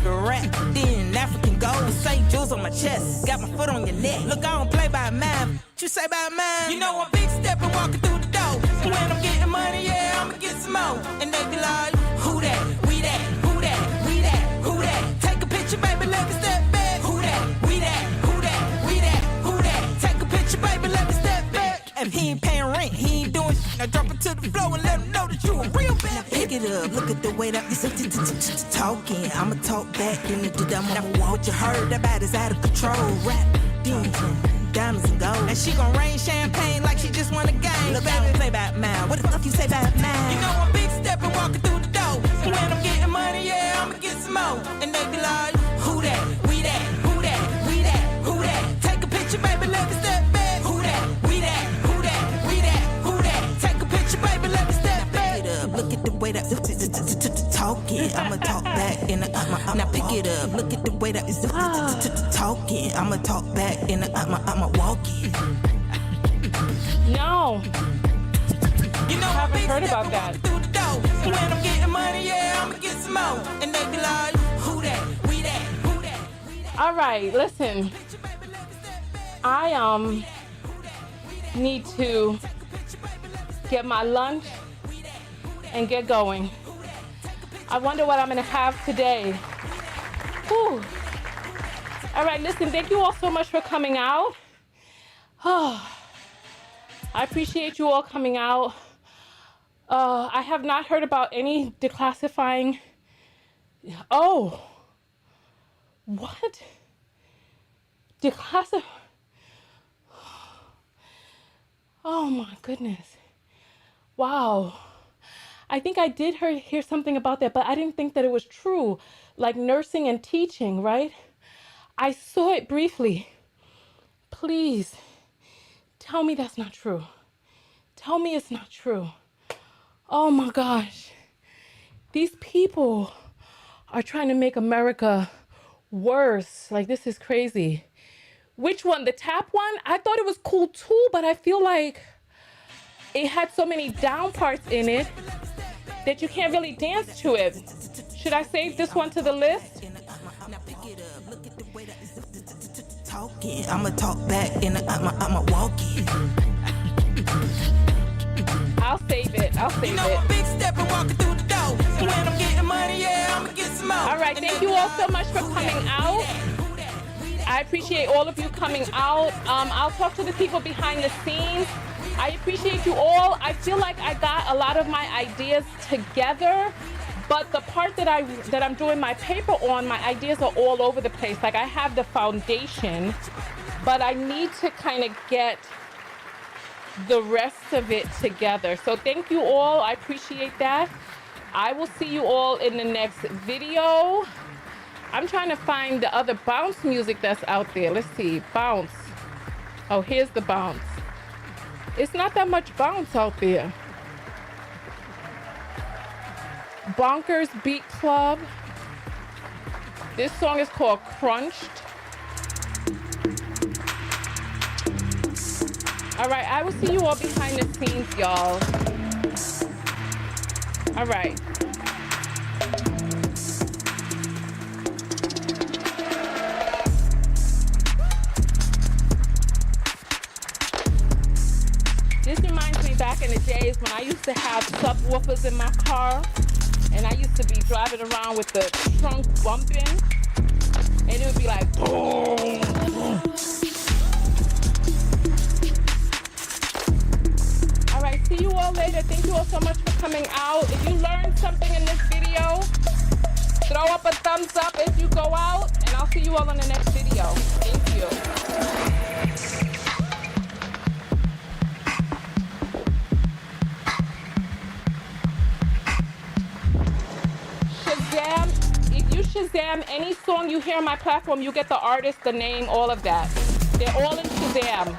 The rap, then African gold. St. Jules on my chest, got my foot on your neck. Look, I don't play by mine. What you say about mine? You know I'm big stepping, walking through the door. When I'm getting money, yeah, I'ma get some more. And they be like, who that? We that? Who that? We that? Who that? Take a picture, baby, let me step back. Who that? We that? Who that? We that? Who that? Take a picture, baby, let me step back. If he ain't paying rent, he ain't doing shit. Now drop it to the floor and let him know that you a real bad. Now pick it up, look at the way that it's talking. I'ma talk back and I'ma walk. What you heard about is out of control. Rap, diamonds and gold. And she gon' rain champagne like she just won a game. Look, I don't play about mine. What the fuck you say about mine? You know I'm big stepping, walking through the door. When I'm getting money, yeah, I'ma get some more. And they be like, who that? We that? Who that? We that? Who that? Take a picture, baby, let me step back. Who that? We that? Who that? We that? Who that? Take a picture, baby, let me step back. Pick it up, look at the way that talking. I'ma talk back and now pick it up. Look at the way that it's talking. I'ma talk back and I'ma walk it. No. You know I haven't heard about that. Through the door. When I'm getting money, yeah, I'ma get some more. And they be like, who that? We that? Who that? All right, listen. I need to get my lunch and get going. I wonder what I'm gonna have today. Whew. All right, listen, thank you all so much for coming out. Oh, I appreciate you all coming out. I have not heard about any declassifying. Oh, what? Declassify? Oh my goodness. Wow. I think I did hear something about that, but I didn't think that it was true. Like nursing and teaching, right? I saw it briefly. Please, tell me that's not true. Tell me it's not true. Oh my gosh. These people are trying to make America worse. Like, this is crazy. Which one? The tap one? I thought it was cool too, but I feel like it had so many down parts in it that you can't really dance to it. Should I save this one to the list? I'ma talk back and I'ma walk it. I'll save it. I'll save You know it. I'm big stepping, walking through the door. When I'm getting money, yeah, I'ma get some smoke. All right, thank you all so much for coming out. I appreciate all of you coming out. I'll talk to the people behind the scenes. I appreciate you all. I feel like I got a lot of my ideas together, but the part that I'm doing my paper on, my ideas are all over the place. Like I have the foundation, but I need to kind of get the rest of it together. So thank you all. I appreciate that. I will see you all in the next video. I'm trying to find the other bounce music that's out there. Let's see, bounce. Oh, here's the bounce. It's not that much bounce out there. Bonkers Beat Club. This song is called Crunched. All right, I will see you all behind the scenes, y'all. All right. This reminds me back in the days when I used to have subwoofers in my car, and I used to be driving around with the trunk bumping, and it would be like boom. All right, see you all later. Thank you all so much for coming out. If you learned something in this video, throw up a thumbs up as you go out, and I'll see you all in the next video. Thank you. If you Shazam any song you hear on my platform, you get the artist, the name, all of that. They're all in Shazam.